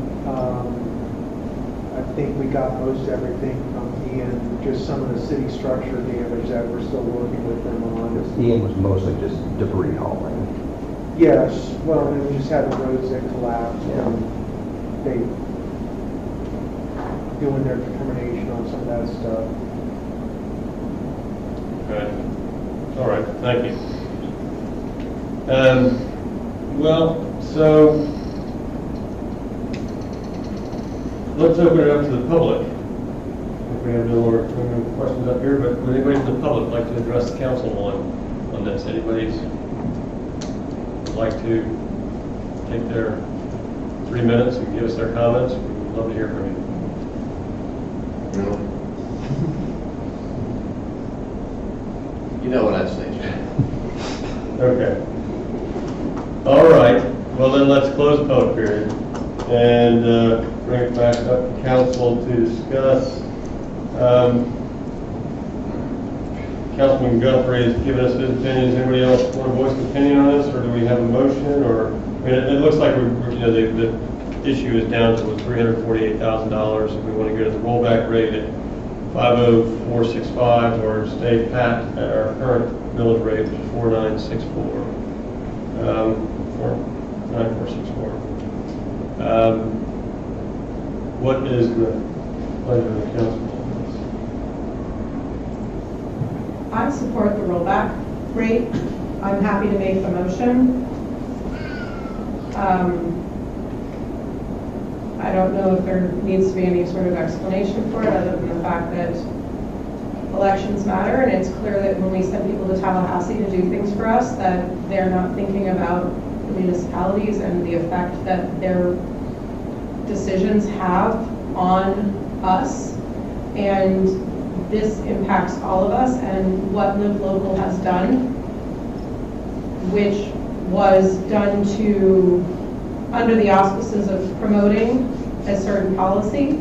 I think we got most everything from Ian, just some of the city structure damage that we're still working with them on. Ian was mostly just debris hauling. Yes, well, and we just had the roads that collapsed, Yeah. and they doing their determination on some of that stuff. Okay. All right, thank you. Well, so let's open it up to the public. If we have no more questions up here, but would anybody from the public like to address the council on this? Anybody's like to take their 3 minutes and give us their comments? We'd love to hear from you. You know what I say. Okay. All right. Well, then let's close the public period and bring it back up to council to discuss. Councilman Guthrie has given us his opinions. Anybody else want to voice an opinion on this, or do we have a motion? Or I mean, it looks like the issue is down to $348,000. If we want to go to the rollback rate at 50465, or stay pat at our current millage rate, which is 4964. 9464. What is the pleasure of the council on I support the rollback rate. I'm happy to make the motion. I don't know if there needs to be any sort of explanation for it, other than the fact that elections matter, and it's clear that when we send people to Tallahassee to do things for us, that they're not thinking about the municipalities and the effect that their decisions have on us. And this impacts all of us, and what Live Local has done, which was done to, under the auspices of promoting a certain policy,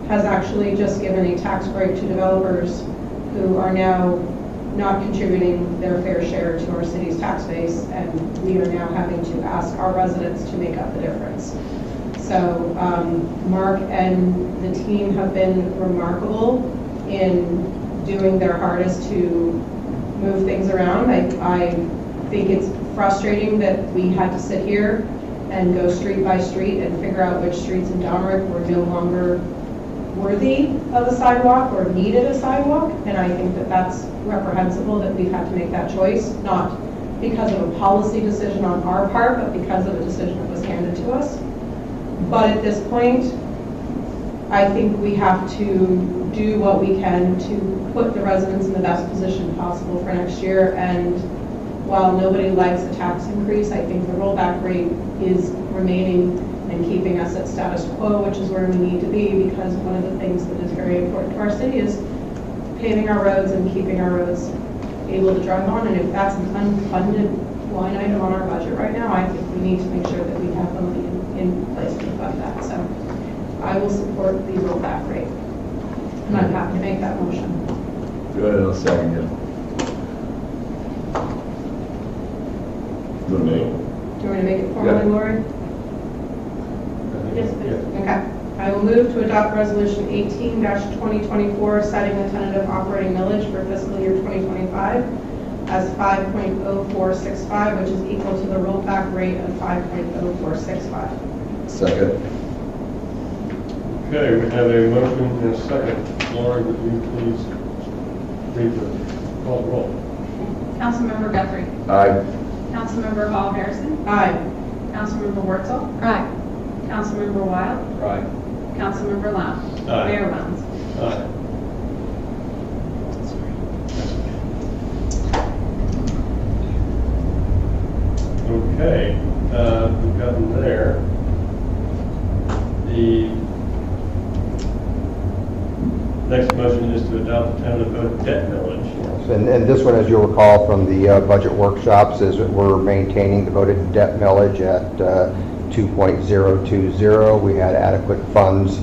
has actually just given a tax break to developers who are now not contributing their fair share to our city's tax base, and we are now having to ask our residents to make up the difference. So Mark and the team have been remarkable in doing their hardest to move things around. I think it's frustrating that we had to sit here and go street by street and figure out which streets in Domrick were no longer worthy of a sidewalk or needed a sidewalk, and I think that that's reprehensible that we've had to make that choice, not because of a policy decision on our part, but because of a decision that was handed to us. But at this point, I think we have to do what we can to put the residents in the best position possible for next year. And while nobody likes a tax increase, I think the rollback rate is remaining and keeping us at status quo, which is where we need to be, because one of the things that is very important to our city is paving our roads and keeping our roads able to drive on. And if that's an unfunded line item on our budget right now, I think we need to make sure that we have the money in place to fund that. So I will support the rollback rate, and I'm happy to make that motion. Go ahead, I'll second it. me. Do you want me to make it formally, Yeah. Lori? Yes, please. Okay. I will move to adopt Resolution 18-2024, setting the tentative operating millage for fiscal year 2025 as 5.0465, which is equal to the rollback rate of 5.0465. Second. Okay, we have a motion and a second. Laurie, would you please read the call roll? Councilmember Guthrie. Aye. Councilmember Hall Harrison. Aye. Councilmember Wurzel. Aye. Councilmember Wild. Aye. Councilmember Lowndes. Aye. Mayor Lowndes. Aye. Okay, we've gotten there. The next motion is to adopt the tentative vote debt millage. And this one, as you'll recall from the budget workshops, is that we're maintaining the voted debt millage at 2.020. We had adequate funds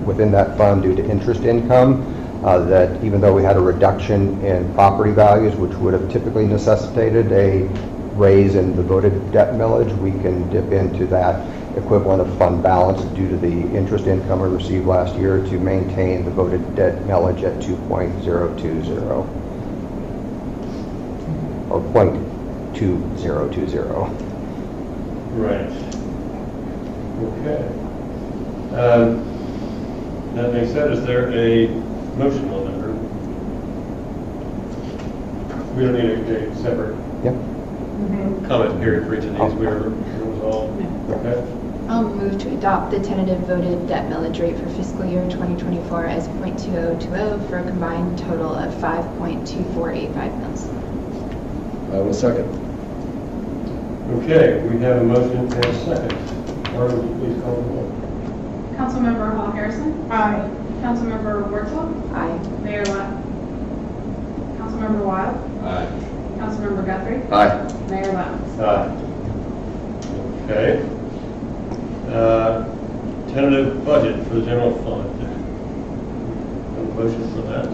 within that fund due to interest income, that even though we had a reduction in property values, which would have typically necessitated a raise in the voted debt millage, we can dip into that equivalent of fund balance due to the interest income we received last year to maintain the voted debt millage at 2.020. Or 0.2020. Right. Okay. That being said, is there a motion on that? We don't need a separate Yep. comment period for each of these. We are resolved. Okay. I'll move to adopt the tentative voted debt millage rate for fiscal year 2024 as 0.2020 for a combined total of 5.2485 mils. I will second. Okay, we have a motion and a second. Laura, would you please call the roll? Councilmember Hall Harrison. Aye. Councilmember Wurzel. Aye. Mayor Lowndes. Councilmember Wild. Aye. Councilmember Guthrie. Aye. Mayor Lowndes. Aye. Okay. Tentative budget for the general fund. A motion for that?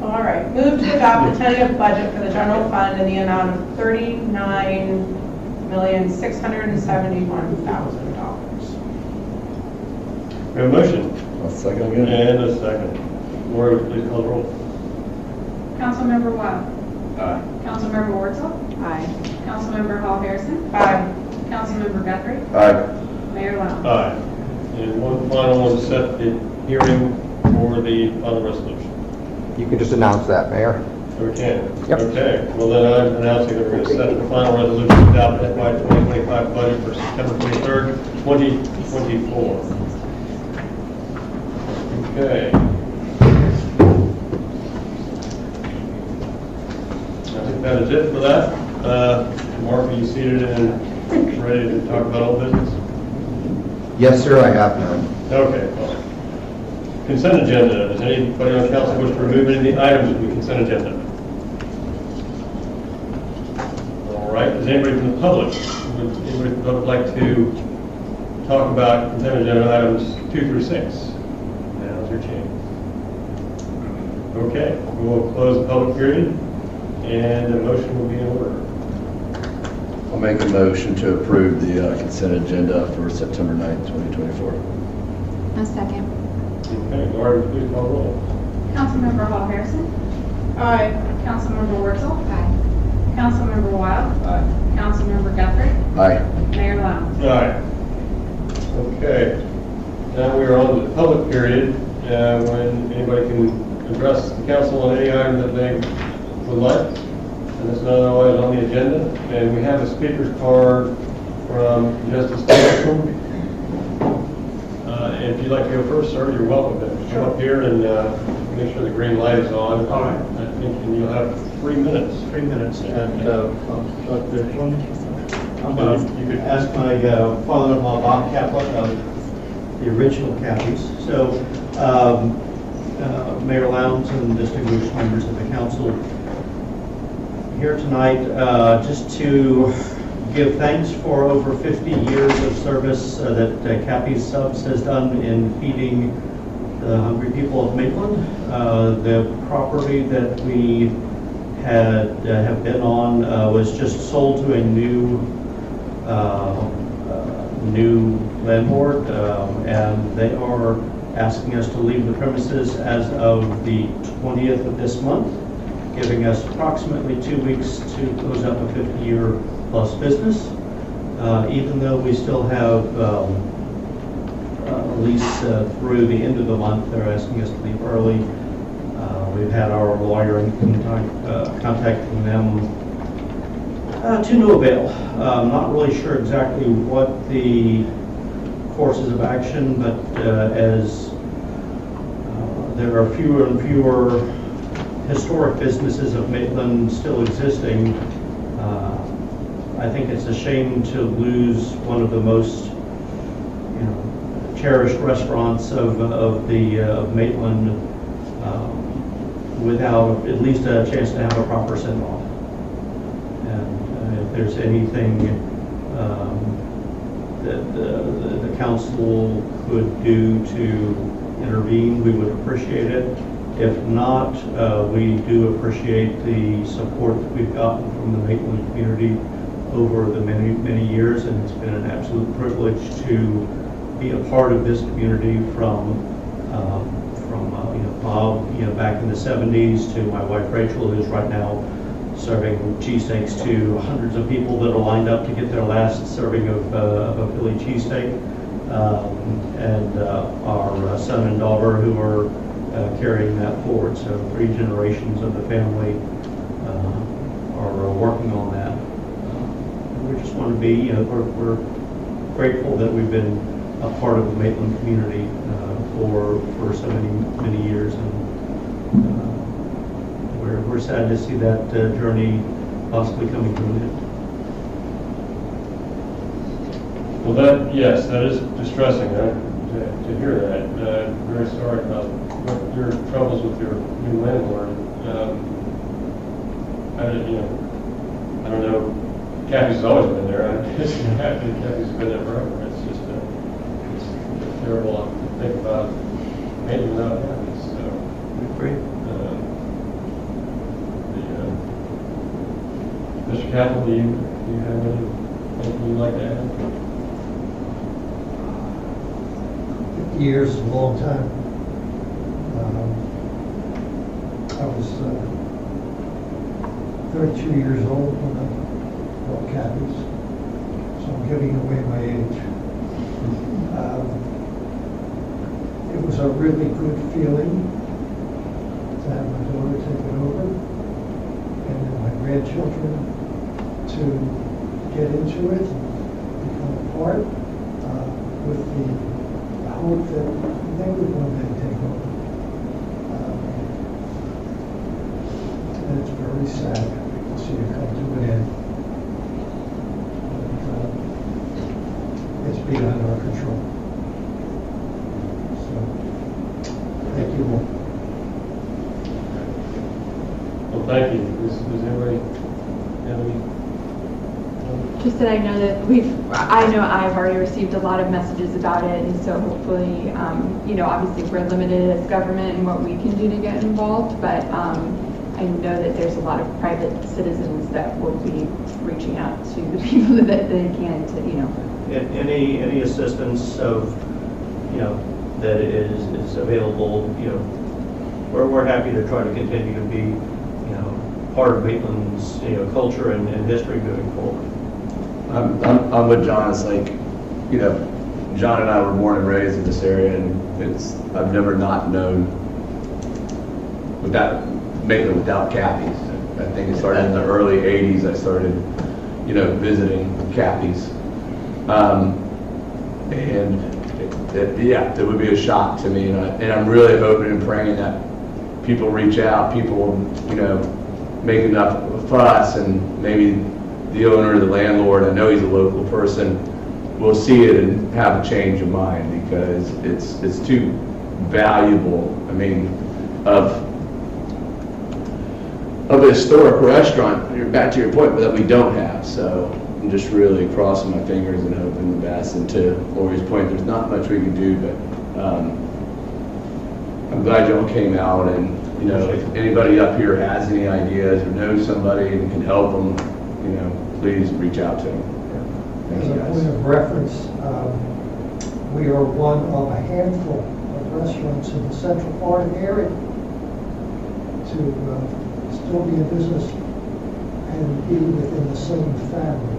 All right. Move to adopt the tentative budget for the general fund in the amount of $39,671,000. We have a motion I'll second again. and a second. Laura, would you please call the roll? Councilmember Wild. Aye. Councilmember Wurzel. Aye. Councilmember Hall Harrison. Aye. Councilmember Guthrie. Aye. Mayor Lowndes. Aye. And one final one to set the hearing for the final resolution. You can just announce that, Mayor. We can? Yep. Okay, well then I'm announcing that we're going to set the final resolution to adopt FY 2025 budget for September 23rd, 2024. Okay. I think that is it for that. Mark, are you seated and ready to talk about all business? Yes, sir, I have none. Okay. Well, consent agenda. Does anybody on council wish to remove any of the items from the consent agenda? All right. Does anybody from the public, would anybody from the public like to talk about consent agenda items 2 through 6? Now's your chance. Okay. We will close the public period, and the motion will be in order. I'll make a motion to approve the consent agenda for September 9th, 2024. A second. Okay. Laura, would you please call the roll? Councilmember Hall Harrison. Aye. Councilmember Wurzel. Aye. Councilmember Wild. Aye. Councilmember Guthrie. Aye. Mayor Lowndes. All right. Okay. Now we are on to the public period, when anybody can address the council on any item that they would like. And it's not otherwise on the agenda. And we have a speaker's card from Justice Dixon. And if you'd like to go first, sir, you're welcome to come up here and make sure the green light is on. All right. I think and you'll have 3 minutes. 3 minutes, and start this one. I'm You going could- to ask my father-in-law, Bob Kaplan, of the original counties. So, Mayor Lowndes and distinguished members of the council, here tonight just to give thanks for over 50 years of service that Cappy's Subs has done in feeding the hungry people of Maitland. The property that we have been on was just sold to a new landlord, and they are asking us to leave the premises as of the 20th of this month, giving us approximately 2 weeks to close out a 50-year plus business. Even though we still have a lease through the end of the month, they're asking us to leave early. We've had our lawyer in contacting them to no avail. I'm not really sure exactly what the courses of action, but as there are fewer and fewer historic businesses of Maitland still existing, I think it's a shame to lose one of the most cherished restaurants of Maitland without at least a chance to have a proper send-off. And if there's anything that the council could do to intervene, we would appreciate it. If not, we do appreciate the support that we've gotten from the Maitland community over the many years, and it's been an absolute privilege to be a part of this community from Bob, back in the 70s, to my wife Rachel, who's right now serving cheesesteaks to hundreds of people that are lined up to get their last serving of a Philly cheesesteak, and our son and daughter who are carrying that forward. So 3 generations of the family are working on that. We just want to be, we're grateful that we've been a part of the Maitland community for so many years, and we're sad to see that journey possibly coming to an end. Well, that is distressing to hear that. Very sorry about your troubles with your new landlord. I don't know. Kathy's always been there. Kathy's been there forever. It's just it's terrible to think about Maitland without Kathy. So We agree. Mr. Capel, do you have anything you'd like to add? 50 years is a long time. I was 32 years old when I bought Kathy's, so I'm giving away my age. It was a really good feeling to have my daughter take it over, and then my grandchildren to get into it and become a part, with the hope that they would one day take over. And it's very sad to see it come to an end. But, it's beyond our control. So, thank you all. Well, thank you. Does anybody have any? Just that I know that I've already received a lot of messages about it, and so hopefully, obviously we're limited as government in what we can do to get involved, but I know that there's a lot of private citizens that will be reaching out to the people that they can to, Any assistance of, that is available, we're happy to try to continue to be, part of Maitland's, culture and history moving forward. I'm with John. It's like, John and I were born and raised in this area, and I've never not known Maitland without Kathy's. I think it started in the early 80s. I started, visiting Kathy's. It would be a shock to me, and I'm really hoping and praying that people reach out, people, make enough fuss, and maybe the owner, the landlord, I know he's a local person, will see it and have a change of mind, because it's too valuable. I mean, of of a historic restaurant, you're back to your point, that we don't have. So I'm just really crossing my fingers and hoping the best. And to Lori's point, there's not much we can do, but I'm glad y'all came out, and you know, if anybody up here has any ideas or knows somebody and can help them, you know, please reach out to them. Thank As you a guys. point of reference, we are one of a handful of restaurants in the Central Florida area to still be in business and be within the same family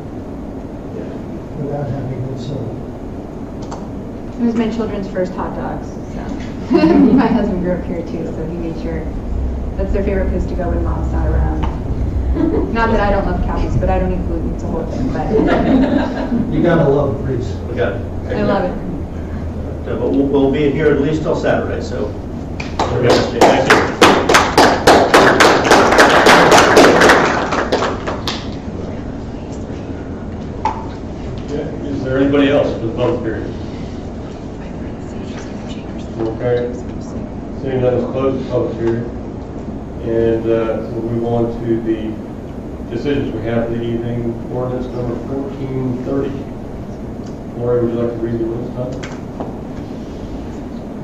without having been sold. It was my children's first hot dogs, so. My husband grew up here too, so he made sure that's their favorite place to go when mom's not around. Not that I don't love cows, but I don't eat gluten, it's a whole thing, but You gotta love Greece. We got it. I love it. But we'll be here at least till Saturday, so. Okay, thank you. Okay, is there anybody else for the public hearing? Okay. Seeing none, let's close the public hearing. And we'll move on to the decisions we have for the evening. Ordinance number 1430. Lori, would you like to read the ordinance title?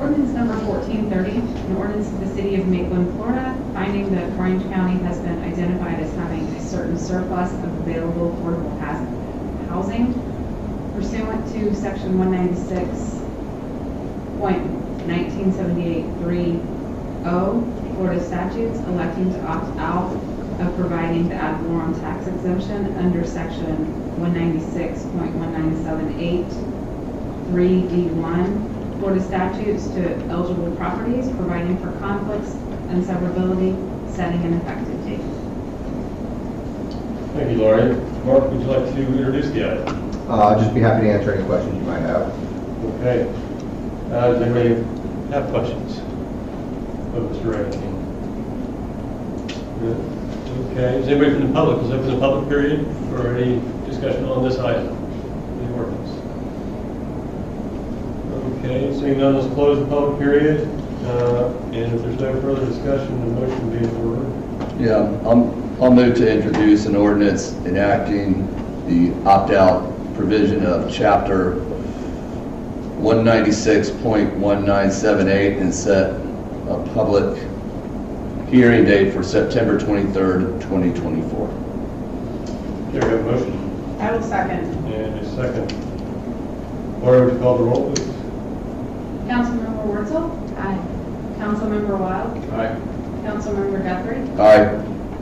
Ordinance number 1430, an ordinance of the City of Maitland, Florida, finding that Orange County has been identified as having a certain surplus of available affordable housing pursuant to Section 196.1978(3)(o) Florida statutes, electing to opt out of providing the ad valorem tax exemption under Section 196.1978(3)(d)(1) Florida statutes to eligible properties, providing for conflicts and severability, setting an effective date. Thank you, Lori. Mark, would you like to introduce the item? I'll just be happy to answer any questions you might have. Okay. Does anybody have questions of Mr. Rankin? Good. Okay. Is anybody from the public? Is open the public period for any discussion on this item? The ordinance. Okay. Seeing none, let's close the public period. And if there's no further discussion, the motion will be in order. Yeah, I'll move to introduce an ordinance enacting the opt-out provision of Chapter 196.1978 and set a public hearing date for September 23rd, 2024. Okay, we have a motion I will second. and a second. Lori, would you call the roll, please? Councilmember Wurzel, Aye. Councilmember Wild, Aye. Councilmember Guthrie, Aye.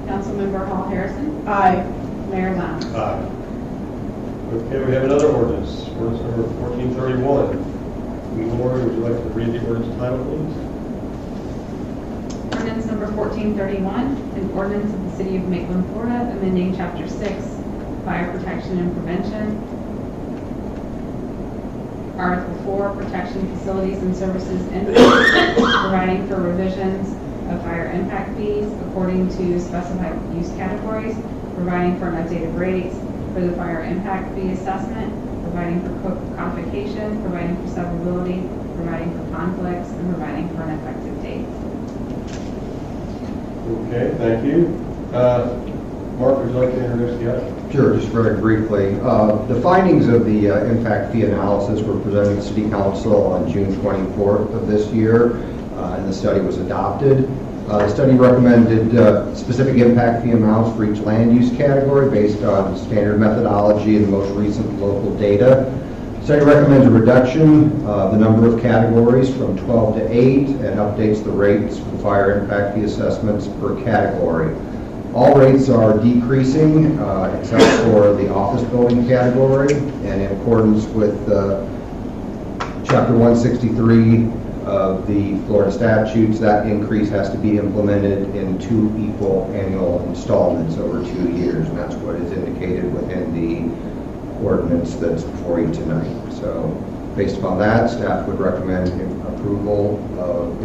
Councilmember Hall Harrison, Aye. Mayor Lowndes. Aye. Okay, we have another ordinance, ordinance number 1431. Lori, would you like to read the ordinance title, please? Ordinance number 1431, an ordinance of the City of Maitland, Florida, amending Chapter 6, Fire Protection and Prevention, Article 4, Protection Facilities and Services, and providing for revisions of fire impact fees according to specified use categories, providing for an updated rates for the fire impact fee assessment, providing for codification, providing for severability, providing for conflicts, and providing for an effective date. Okay, thank you. Mark, would you like to introduce the item? Sure, just very briefly. The findings of the impact fee analysis were presented to City Council on June 24th of this year, and the study was adopted. The study recommended specific impact fee amounts for each land use category based on standard methodology and the most recent local data. The study recommends a reduction of the number of categories from 12 to 8 and updates the rates for fire impact fee assessments per category. All rates are decreasing except for the office building category, and in accordance with Chapter 163 of the Florida statutes, that increase has to be implemented in 2 equal annual installments over 2 years, and that's what is indicated within the ordinance that's before you tonight. So based upon that, staff would recommend approval of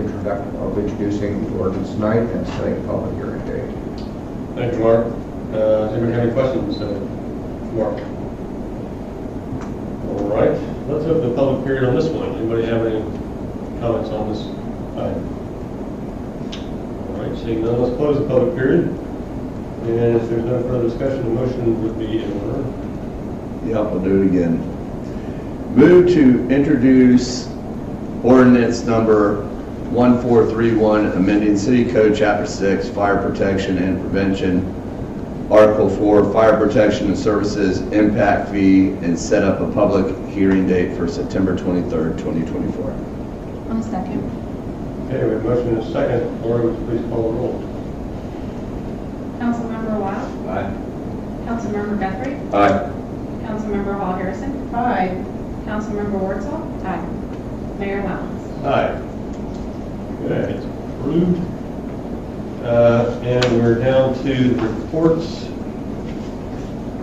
introducing the ordinance tonight and setting a public hearing date. Thank you, Mark. Does anybody have any questions? Mark? All right, let's open the public period on this one. Anybody have any comments on this item? All right, seeing none, let's close the public period. And if there's no further discussion, the motion would be in order. Yep, I'll do it again. Move to introduce ordinance number 1431, amending City Code Chapter 6, Fire Protection and Prevention, Article 4, Fire Protection and Services Impact Fee, and set up a public hearing date for September 23rd, 2024. One second. Okay, we have a motion and a second. Laura, would you please call the roll? Councilmember Wild, Aye. Councilmember Guthrie, Aye. Councilmember Hall Harrison, Aye. Councilmember Wurzel, Aye. Mayor Collins. Aye. Okay, it's approved. And we're down to the reports.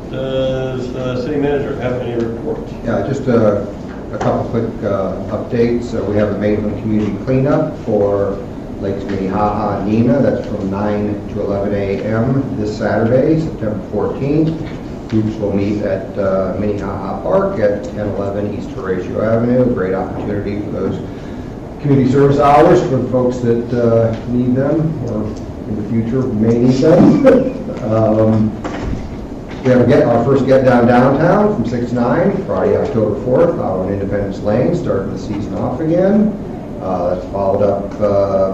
Does the city manager have any reports? Yeah, just a couple quick updates. We have a Maitland community cleanup for Lakes Minnehaha and Neenah. That's from 9 to 11 a.m. this Saturday, September 14th. Groups will meet at Minnehaha Park at 1011 East Horatio Avenue. Great opportunity for those community service hours for the folks that need them, or in the future may need them. We have our first Get Down Downtown from 6 to 9, Friday, October 4th, out on Independence Lane, starting the season off again. That's followed up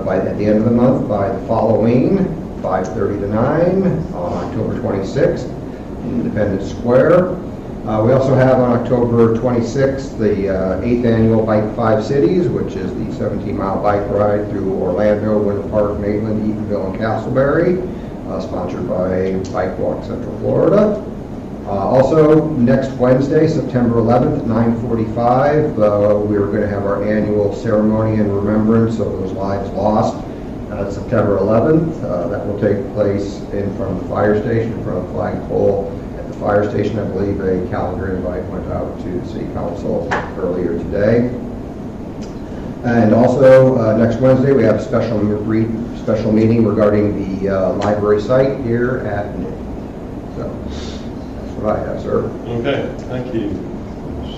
at the end of the month by the Halloween, 5:30 to 9 on October 26th in Independence Square. We also have on October 26th the 8th annual Bike 5 Cities, which is the 17-mile bike ride through Orlando, Winter Park, Maitland, Eatonville, and Castleberry, sponsored by Bike Walk Central Florida. Also, next Wednesday, September 11th, 9:45, we're going to have our annual ceremony in remembrance of those lives lost. September 11th, that will take place in front of the fire station, in front of the flagpole at the fire station. I believe a calendar invite went out to the city council earlier today. And also, next Wednesday, we have a special meeting regarding the library site here at NIC. So, that's what I have, sir. Okay, thank you.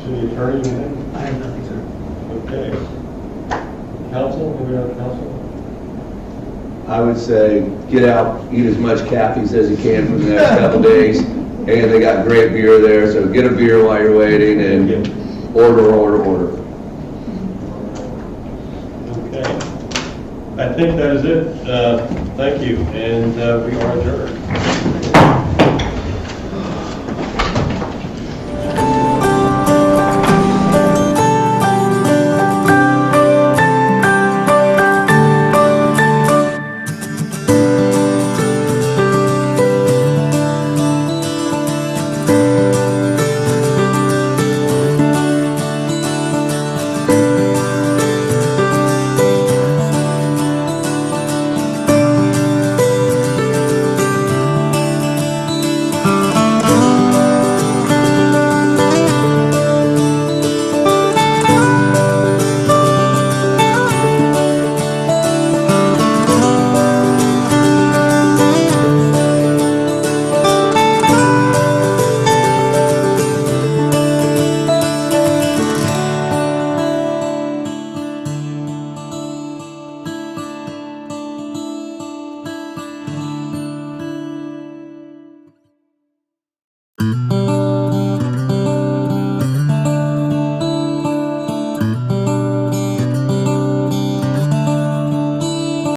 City attorney, anything? I have nothing, sir. Okay. Council, anybody on the council? I would say get out, eat as much Kathy's as you can for the next couple days. And they got great beer there, so get a beer while you're waiting and order. Okay. I think that is it. Thank you, and we are adjourned.